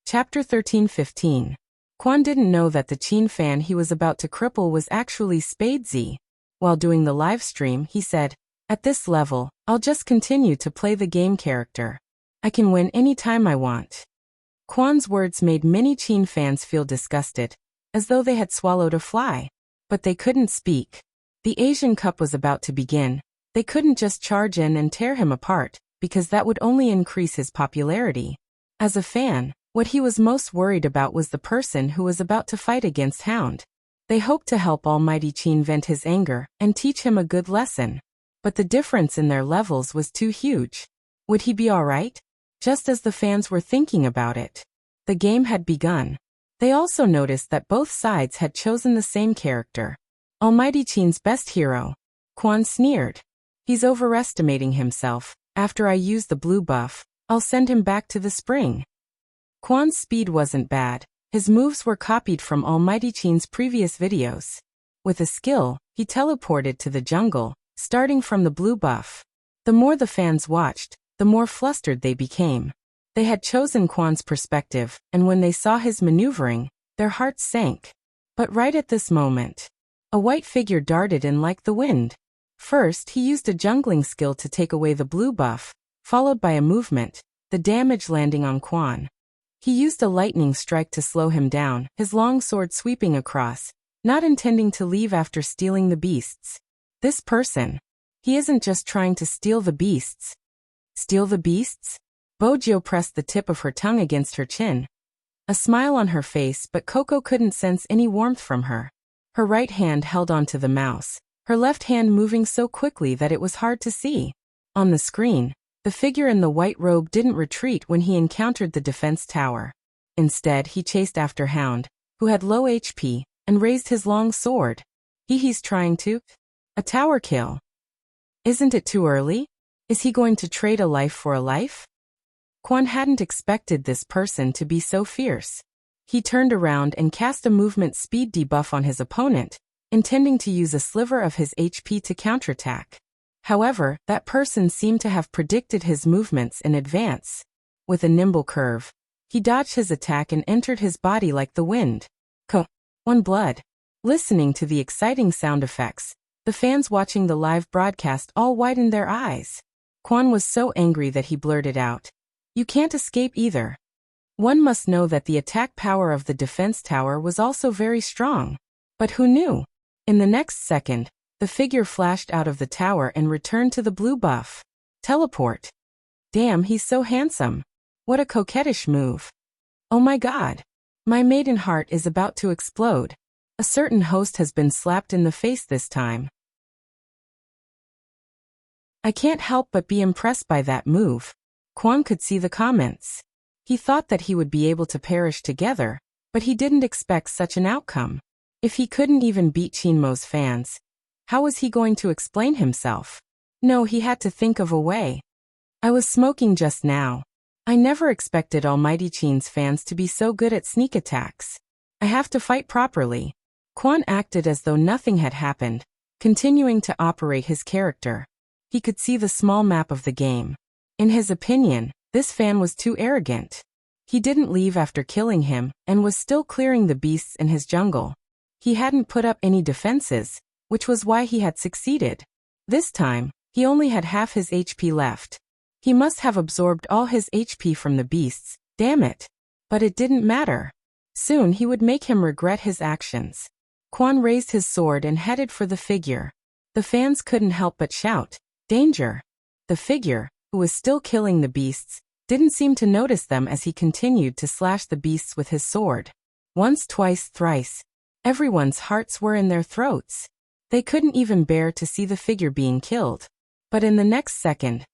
Chapter 13-15. Quan didn't know that the Qin fan he was about to cripple was actually Spadesy. While doing the live stream, he said, "At this level, I'll just continue to play the game character. I can win any time I want." Quan's words made many Qin fans feel disgusted, as though they had swallowed a fly. But they couldn't speak. The Asian Cup was about to begin. They couldn't just charge in and tear him apart, because that would only increase his popularity. As a fan, what he was most worried about was the person who was about to fight against Hound. They hoped to help Almighty Qin vent his anger and teach him a good lesson. But the difference in their levels was too huge. Would he be alright? Just as the fans were thinking about it, the game had begun. They also noticed that both sides had chosen the same character. Almighty Qin's best hero. Quan sneered. "He's overestimating himself. After I use the blue buff, I'll send him back to the spring." Quan's speed wasn't bad. His moves were copied from Almighty Qin's previous videos. With a skill, he teleported to the jungle, starting from the blue buff. The more the fans watched, the more flustered they became. They had chosen Quan's perspective, and when they saw his maneuvering, their hearts sank. But right at this moment, a white figure darted in like the wind. First, he used a jungling skill to take away the blue buff, followed by a movement, the damage landing on Quan. He used a lightning strike to slow him down, his long sword sweeping across, not intending to leave after stealing the beasts. This person. He isn't just trying to steal the beasts. Steal the beasts? Bojo pressed the tip of her tongue against her chin. A smile on her face, but Coco couldn't sense any warmth from her. Her right hand held onto the mouse, her left hand moving so quickly that it was hard to see. On the screen, the figure in the white robe didn't retreat when he encountered the defense tower. Instead, he chased after Hound, who had low HP, and raised his long sword. He's trying to... a tower kill. Isn't it too early? Is he going to trade a life for a life? Quan hadn't expected this person to be so fierce. He turned around and cast a movement speed debuff on his opponent, intending to use a sliver of his HP to counterattack. However, that person seemed to have predicted his movements in advance. With a nimble curve, he dodged his attack and entered his body like the wind. One blood. Listening to the exciting sound effects, the fans watching the live broadcast all widened their eyes. Quan was so angry that he blurted out, "You can't escape either." One must know that the attack power of the defense tower was also very strong. But who knew? In the next second, the figure flashed out of the tower and returned to the blue buff. Teleport. Damn, he's so handsome. What a coquettish move. Oh my God. My maiden heart is about to explode. A certain host has been slapped in the face this time. I can't help but be impressed by that move. Kwon could see the comments. He thought that he would be able to perish together, but he didn't expect such an outcome. If he couldn't even beat Chinmo's fans, how was he going to explain himself? No, he had to think of a way. I was smoking just now. I never expected Almighty Chin's fans to be so good at sneak attacks. I have to fight properly. Kwon acted as though nothing had happened, continuing to operate his character. He could see the small map of the game. In his opinion, this fan was too arrogant. He didn't leave after killing him and was still clearing the beasts in his jungle. He hadn't put up any defenses, which was why he had succeeded. This time, he only had half his HP left. He must have absorbed all his HP from the beasts, damn it. But it didn't matter. Soon he would make him regret his actions. Kwon raised his sword and headed for the figure. The fans couldn't help but shout, "Danger!" The figure, who was still killing the beasts, didn't seem to notice them as he continued to slash the beasts with his sword. Once, twice, thrice. Everyone's hearts were in their throats. They couldn't even bear to see the figure being killed. But in the next second,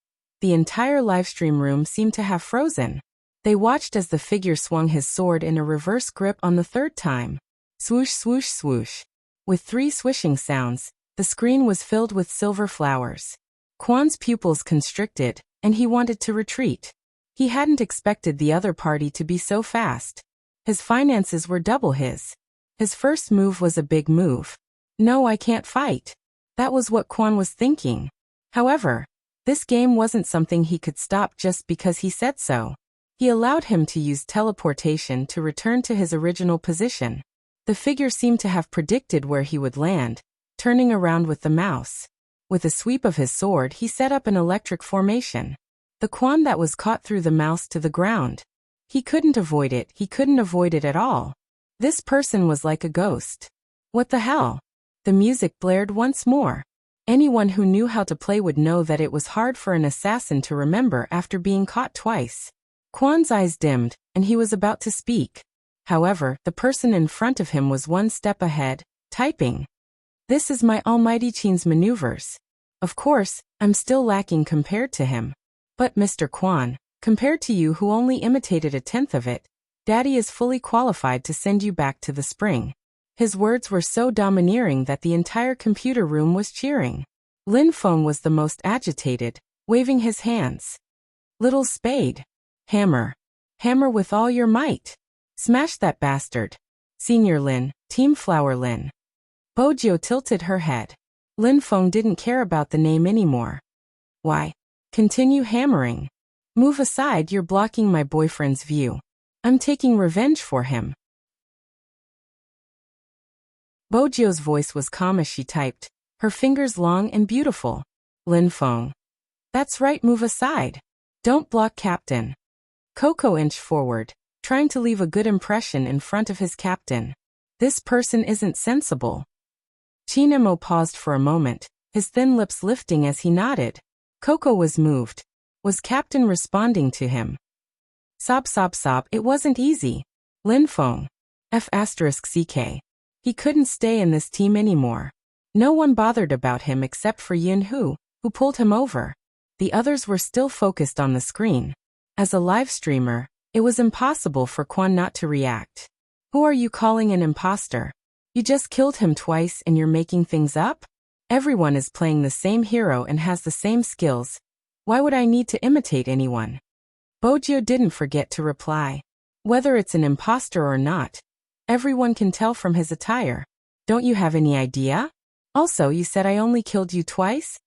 the entire livestream room seemed to have frozen. They watched as the figure swung his sword in a reverse grip on the third time. Swoosh, swoosh, swoosh. With 3 swishing sounds, the screen was filled with silver flowers. Kwon's pupils constricted, and he wanted to retreat. He hadn't expected the other party to be so fast. His finances were double his. His first move was a big move. No, I can't fight. That was what Kwon was thinking. However, this game wasn't something he could stop just because he said so. He allowed him to use teleportation to return to his original position. The figure seemed to have predicted where he would land, turning around with the mouse. With a sweep of his sword, he set up an electric formation. The Kwon that was caught threw the mouse to the ground. He couldn't avoid it, he couldn't avoid it at all. This person was like a ghost. What the hell? The music blared once more. Anyone who knew how to play would know that it was hard for an assassin to remember after being caught twice. Kwon's eyes dimmed, and he was about to speak. However, the person in front of him was one step ahead, typing. This is my Almighty Chin's maneuvers. Of course, I'm still lacking compared to him. But Mr. Kwon, compared to you who only imitated a tenth of it, Daddy is fully qualified to send you back to the spring. His words were so domineering that the entire computer room was cheering. Lin Feng was the most agitated, waving his hands. Little spade. Hammer. Hammer with all your might. Smash that bastard. Senior Lin, Team Flower Lin. Bojio tilted her head. Lin Feng didn't care about the name anymore. Why? Continue hammering. Move aside, you're blocking my boyfriend's view. I'm taking revenge for him. Bojio's voice was calm as she typed, her fingers long and beautiful. Lin Feng. That's right, move aside. Don't block Captain. Coco inched forward, trying to leave a good impression in front of his captain. This person isn't sensible. Chinemo paused for a moment, his thin lips lifting as he nodded. Coco was moved. Was Captain responding to him? Sob sob sob, it wasn't easy. Lin Feng. F***CK. He couldn't stay in this team anymore. No one bothered about him except for Yin Hu, who pulled him over. The others were still focused on the screen. As a live streamer, it was impossible for Kwon not to react. Who are you calling an imposter? You just killed him twice and you're making things up? Everyone is playing the same hero and has the same skills. Why would I need to imitate anyone? Bojio didn't forget to reply. Whether it's an imposter or not, everyone can tell from his attire. Don't you have any idea? Also, you said I only killed you twice?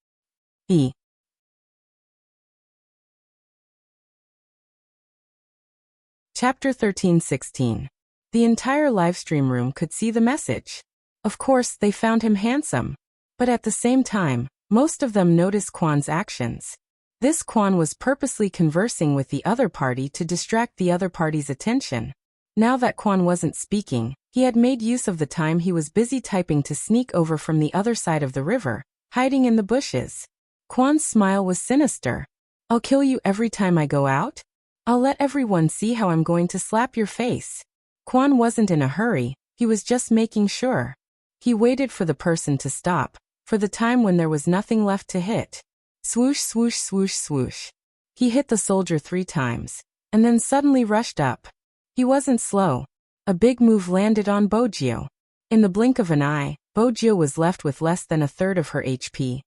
Chapter 13-16. The entire livestream room could see the message. Of course, they found him handsome. But at the same time, most of them noticed Kwon's actions. This Kwon was purposely conversing with the other party to distract the other party's attention. Now that Kwon wasn't speaking, he had made use of the time he was busy typing to sneak over from the other side of the river, hiding in the bushes. Kwon's smile was sinister. I'll kill you every time I go out? I'll let everyone see how I'm going to slap your face. Quan wasn't in a hurry, he was just making sure. He waited for the person to stop, for the time when there was nothing left to hit. Swoosh, swoosh, swoosh, swoosh. He hit the soldier 3 times, and then suddenly rushed up. He wasn't slow. A big move landed on Bojio. In the blink of an eye, Bojio was left with less than a third of her HP.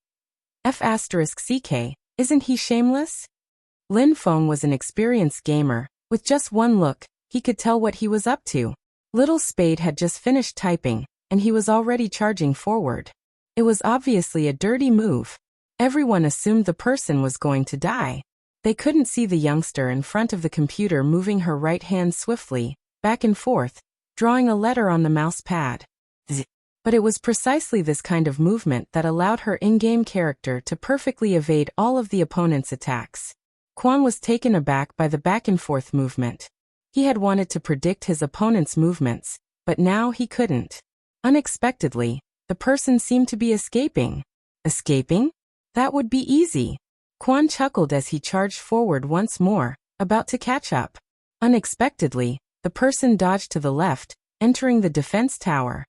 F***ck, isn't he shameless? Lin Feng was an experienced gamer. With just one look, he could tell what he was up to. Little Spade had just finished typing, and he was already charging forward. It was obviously a dirty move. Everyone assumed the person was going to die. They couldn't see the youngster in front of the computer moving her right hand swiftly, back and forth, drawing a letter on the mouse pad. But it was precisely this kind of movement that allowed her in-game character to perfectly evade all of the opponent's attacks. Quan was taken aback by the back-and-forth movement. He had wanted to predict his opponent's movements, but now he couldn't. Unexpectedly, the person seemed to be escaping. Escaping? That would be easy. Quan chuckled as he charged forward once more, about to catch up. Unexpectedly, the person dodged to the left, entering the defense tower.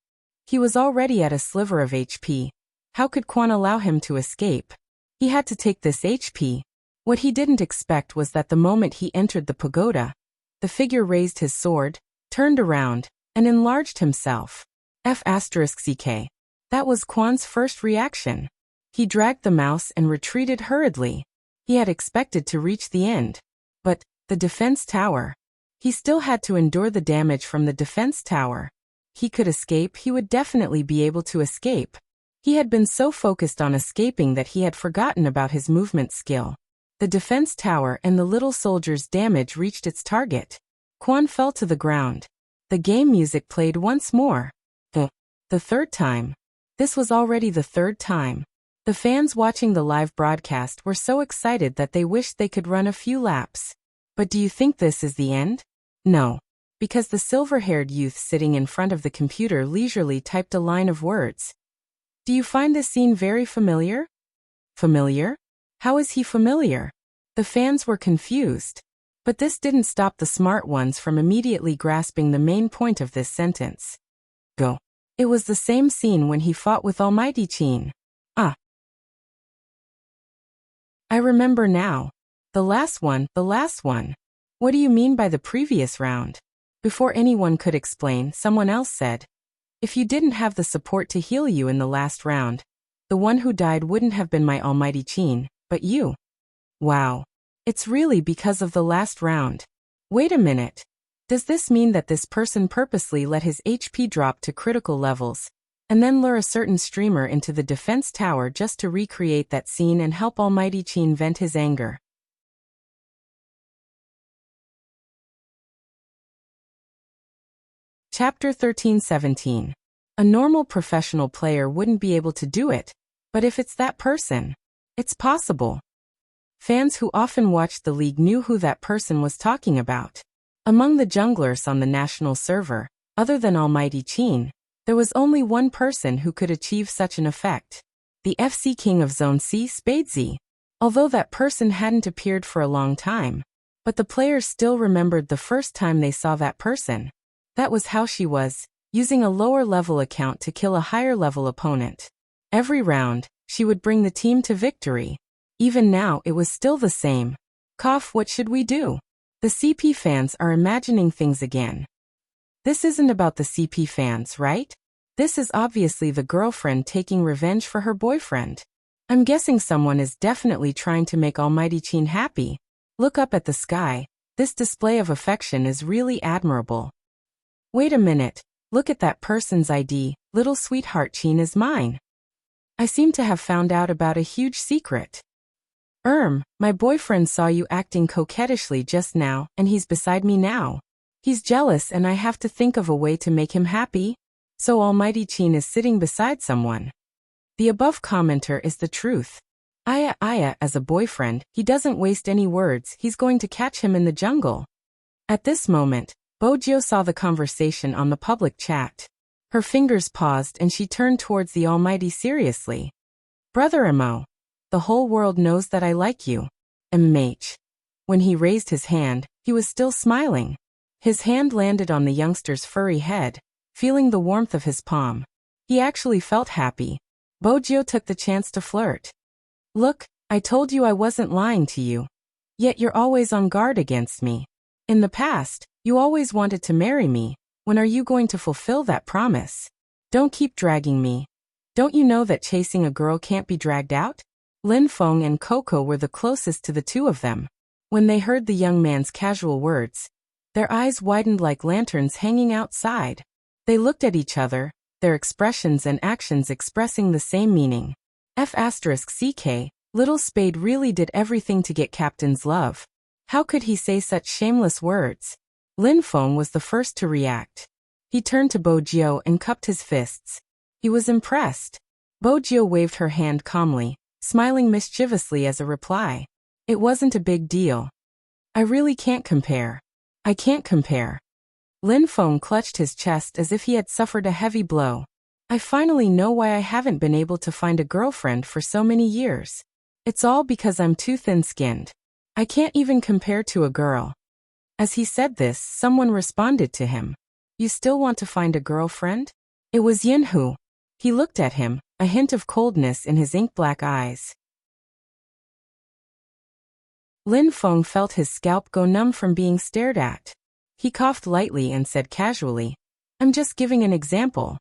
He was already at a sliver of HP. How could Quan allow him to escape? He had to take this HP. What he didn't expect was that the moment he entered the pagoda, the figure raised his sword, turned around, and enlarged himself. F***ck. That was Quan's first reaction. He dragged the mouse and retreated hurriedly. He had expected to reach the end. But, the defense tower. He still had to endure the damage from the defense tower. He could escape, he would definitely be able to escape. He had been so focused on escaping that he had forgotten about his movement skill. The defense tower and the little soldier's damage reached its target. Quan fell to the ground. The game music played once more. The third time. This was already the third time. The fans watching the live broadcast were so excited that they wished they could run a few laps. But do you think this is the end? No. Because the silver-haired youth sitting in front of the computer leisurely typed a line of words. Do you find this scene very familiar? Familiar? How is he familiar? The fans were confused. But this didn't stop the smart ones from immediately grasping the main point of this sentence. Go. It was the same scene when he fought with Almighty Qin. I remember now. The last one. What do you mean by the previous round? Before anyone could explain, someone else said, if you didn't have the support to heal you in the last round, the one who died wouldn't have been my Almighty Qin, but you. Wow. It's really because of the last round. Wait a minute. Does this mean that this person purposely let his HP drop to critical levels, and then lure a certain streamer into the defense tower just to recreate that scene and help Almighty Qin vent his anger? Chapter 13-17. A normal professional player wouldn't be able to do it, but if it's that person, it's possible. Fans who often watched the league knew who that person was talking about. Among the junglers on the national server, other than Almighty Qin, there was only one person who could achieve such an effect. The FC King of Zone C, Spadesy. Although that person hadn't appeared for a long time, but the players still remembered the first time they saw that person. That was how she was, using a lower-level account to kill a higher-level opponent. Every round, she would bring the team to victory. Even now it was still the same. What should we do? The CP fans are imagining things again. This isn't about the CP fans, right? This is obviously the girlfriend taking revenge for her boyfriend. I'm guessing someone is definitely trying to make Almighty Qin happy. Look up at the sky. This display of affection is really admirable. Wait a minute. Look at that person's ID. Little sweetheart Qin is mine. I seem to have found out about a huge secret. My boyfriend saw you acting coquettishly just now, and he's beside me now. He's jealous and I have to think of a way to make him happy. So Almighty Qin is sitting beside someone. The above commenter is the truth. Aya, as a boyfriend, he doesn't waste any words, he's going to catch him in the jungle. At this moment, Bojio saw the conversation on the public chat. Her fingers paused and she turned towards the Almighty seriously. Brother Mo. The whole world knows that I like you. MH. When he raised his hand, he was still smiling. His hand landed on the youngster's furry head, feeling the warmth of his palm. He actually felt happy. Bojio took the chance to flirt. Look, I told you I wasn't lying to you. Yet you're always on guard against me. In the past, you always wanted to marry me. When are you going to fulfill that promise? Don't keep dragging me. Don't you know that chasing a girl can't be dragged out? Lin Feng and Coco were the closest to the two of them. When they heard the young man's casual words, their eyes widened like lanterns hanging outside. They looked at each other, their expressions and actions expressing the same meaning. F***ck, Little Spade really did everything to get Captain's love. How could he say such shameless words? Lin Feng was the first to react. He turned to Bojio and cupped his fists. He was impressed. Bojio waved her hand calmly, smiling mischievously as a reply. It wasn't a big deal. I really can't compare. I can't compare. Lin Feng clutched his chest as if he had suffered a heavy blow. I finally know why I haven't been able to find a girlfriend for so many years. It's all because I'm too thin-skinned. I can't even compare to a girl. As he said this, someone responded to him. You still want to find a girlfriend? It was Yinhu. He looked at him, a hint of coldness in his ink-black eyes. Lin Feng felt his scalp go numb from being stared at. He coughed lightly and said casually, I'm just giving an example.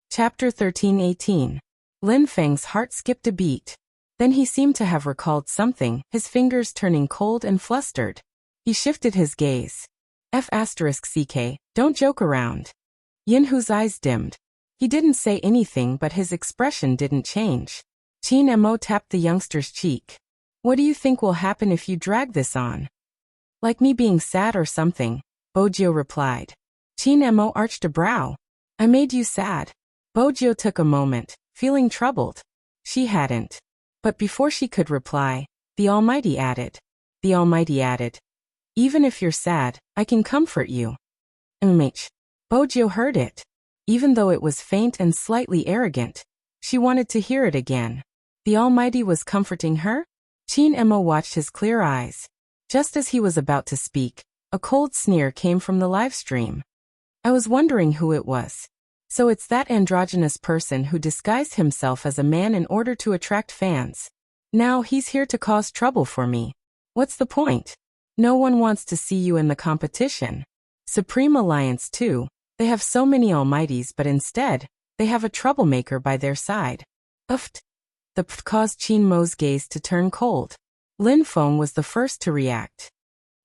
Chapter 13:18. Lin Feng's heart skipped a beat. Then he seemed to have recalled something, his fingers turning cold and flustered. He shifted his gaze. F***ck, don't joke around. Yinhu's eyes dimmed. He didn't say anything but his expression didn't change. Qin Mo tapped the youngster's cheek. What do you think will happen if you drag this on? Like me being sad or something, Bojio replied. Qin Mo arched a brow. I made you sad. Bojio took a moment, feeling troubled. She hadn't. But before she could reply, the Almighty added. The Almighty added. Even if you're sad, I can comfort you. Immersing. Bojio heard it. Even though it was faint and slightly arrogant, she wanted to hear it again. The Almighty was comforting her? Qin Mo watched his clear eyes. Just as he was about to speak, a cold sneer came from the live stream. I was wondering who it was. So it's that androgynous person who disguised himself as a man in order to attract fans. Now he's here to cause trouble for me. What's the point? No one wants to see you in the competition. Supreme Alliance too. They have so many almighties, but instead, they have a troublemaker by their side. Uft. The pft caused Qin Mo's gaze to turn cold. Lin Feng was the first to react.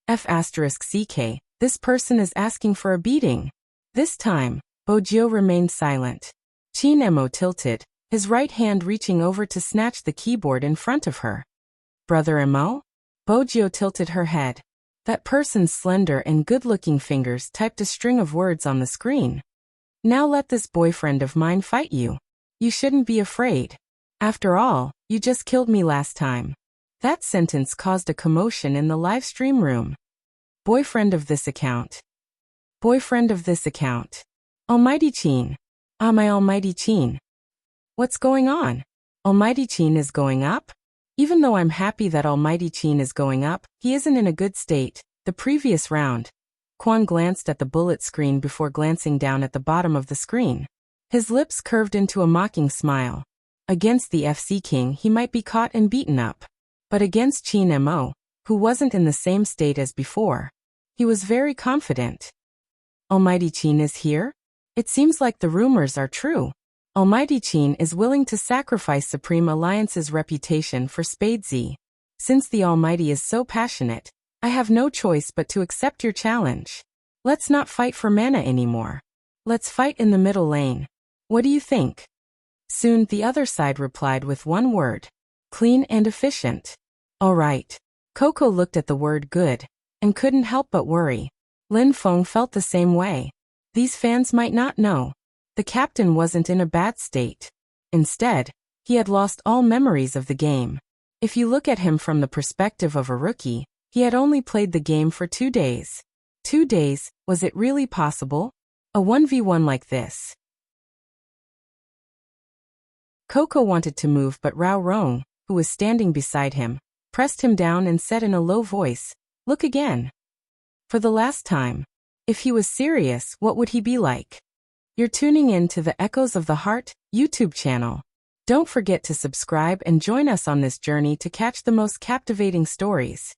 F***ck, this person is asking for a beating. This time, Bojio remained silent. Qin Mo tilted, his right hand reaching over to snatch the keyboard in front of her. Brother Mo? Bojio tilted her head. That person's slender and good-looking fingers typed a string of words on the screen. Now let this boyfriend of mine fight you. You shouldn't be afraid. After all, you just killed me last time. That sentence caused a commotion in the live stream room. Boyfriend of this account. Boyfriend of this account. Almighty Qin. Ah, my Almighty Qin. What's going on? Almighty Qin is going up? Even though I'm happy that Almighty Qin is going up, he isn't in a good state. The previous round. Quan glanced at the bullet screen before glancing down at the bottom of the screen. His lips curved into a mocking smile. Against the FC King he might be caught and beaten up. But against Qin Mo, who wasn't in the same state as before, he was very confident. Almighty Qin is here? It seems like the rumors are true. Almighty Qin is willing to sacrifice Supreme Alliance's reputation for Spadesy. Since the Almighty is so passionate, I have no choice but to accept your challenge. Let's not fight for mana anymore. Let's fight in the middle lane. What do you think? Soon the other side replied with one word. Clean and efficient. All right. Coco looked at the word good, and couldn't help but worry. Lin Feng felt the same way. These fans might not know. The captain wasn't in a bad state. Instead, he had lost all memories of the game. If you look at him from the perspective of a rookie, he had only played the game for 2 days. 2 days, was it really possible? A 1v1 like this. Coco wanted to move, but Rao Rong, who was standing beside him, pressed him down and said in a low voice, "Look again. For the last time. If he was serious, what would he be like?" You're tuning in to the Echoes of the Heart YouTube channel. Don't forget to subscribe and join us on this journey to catch the most captivating stories.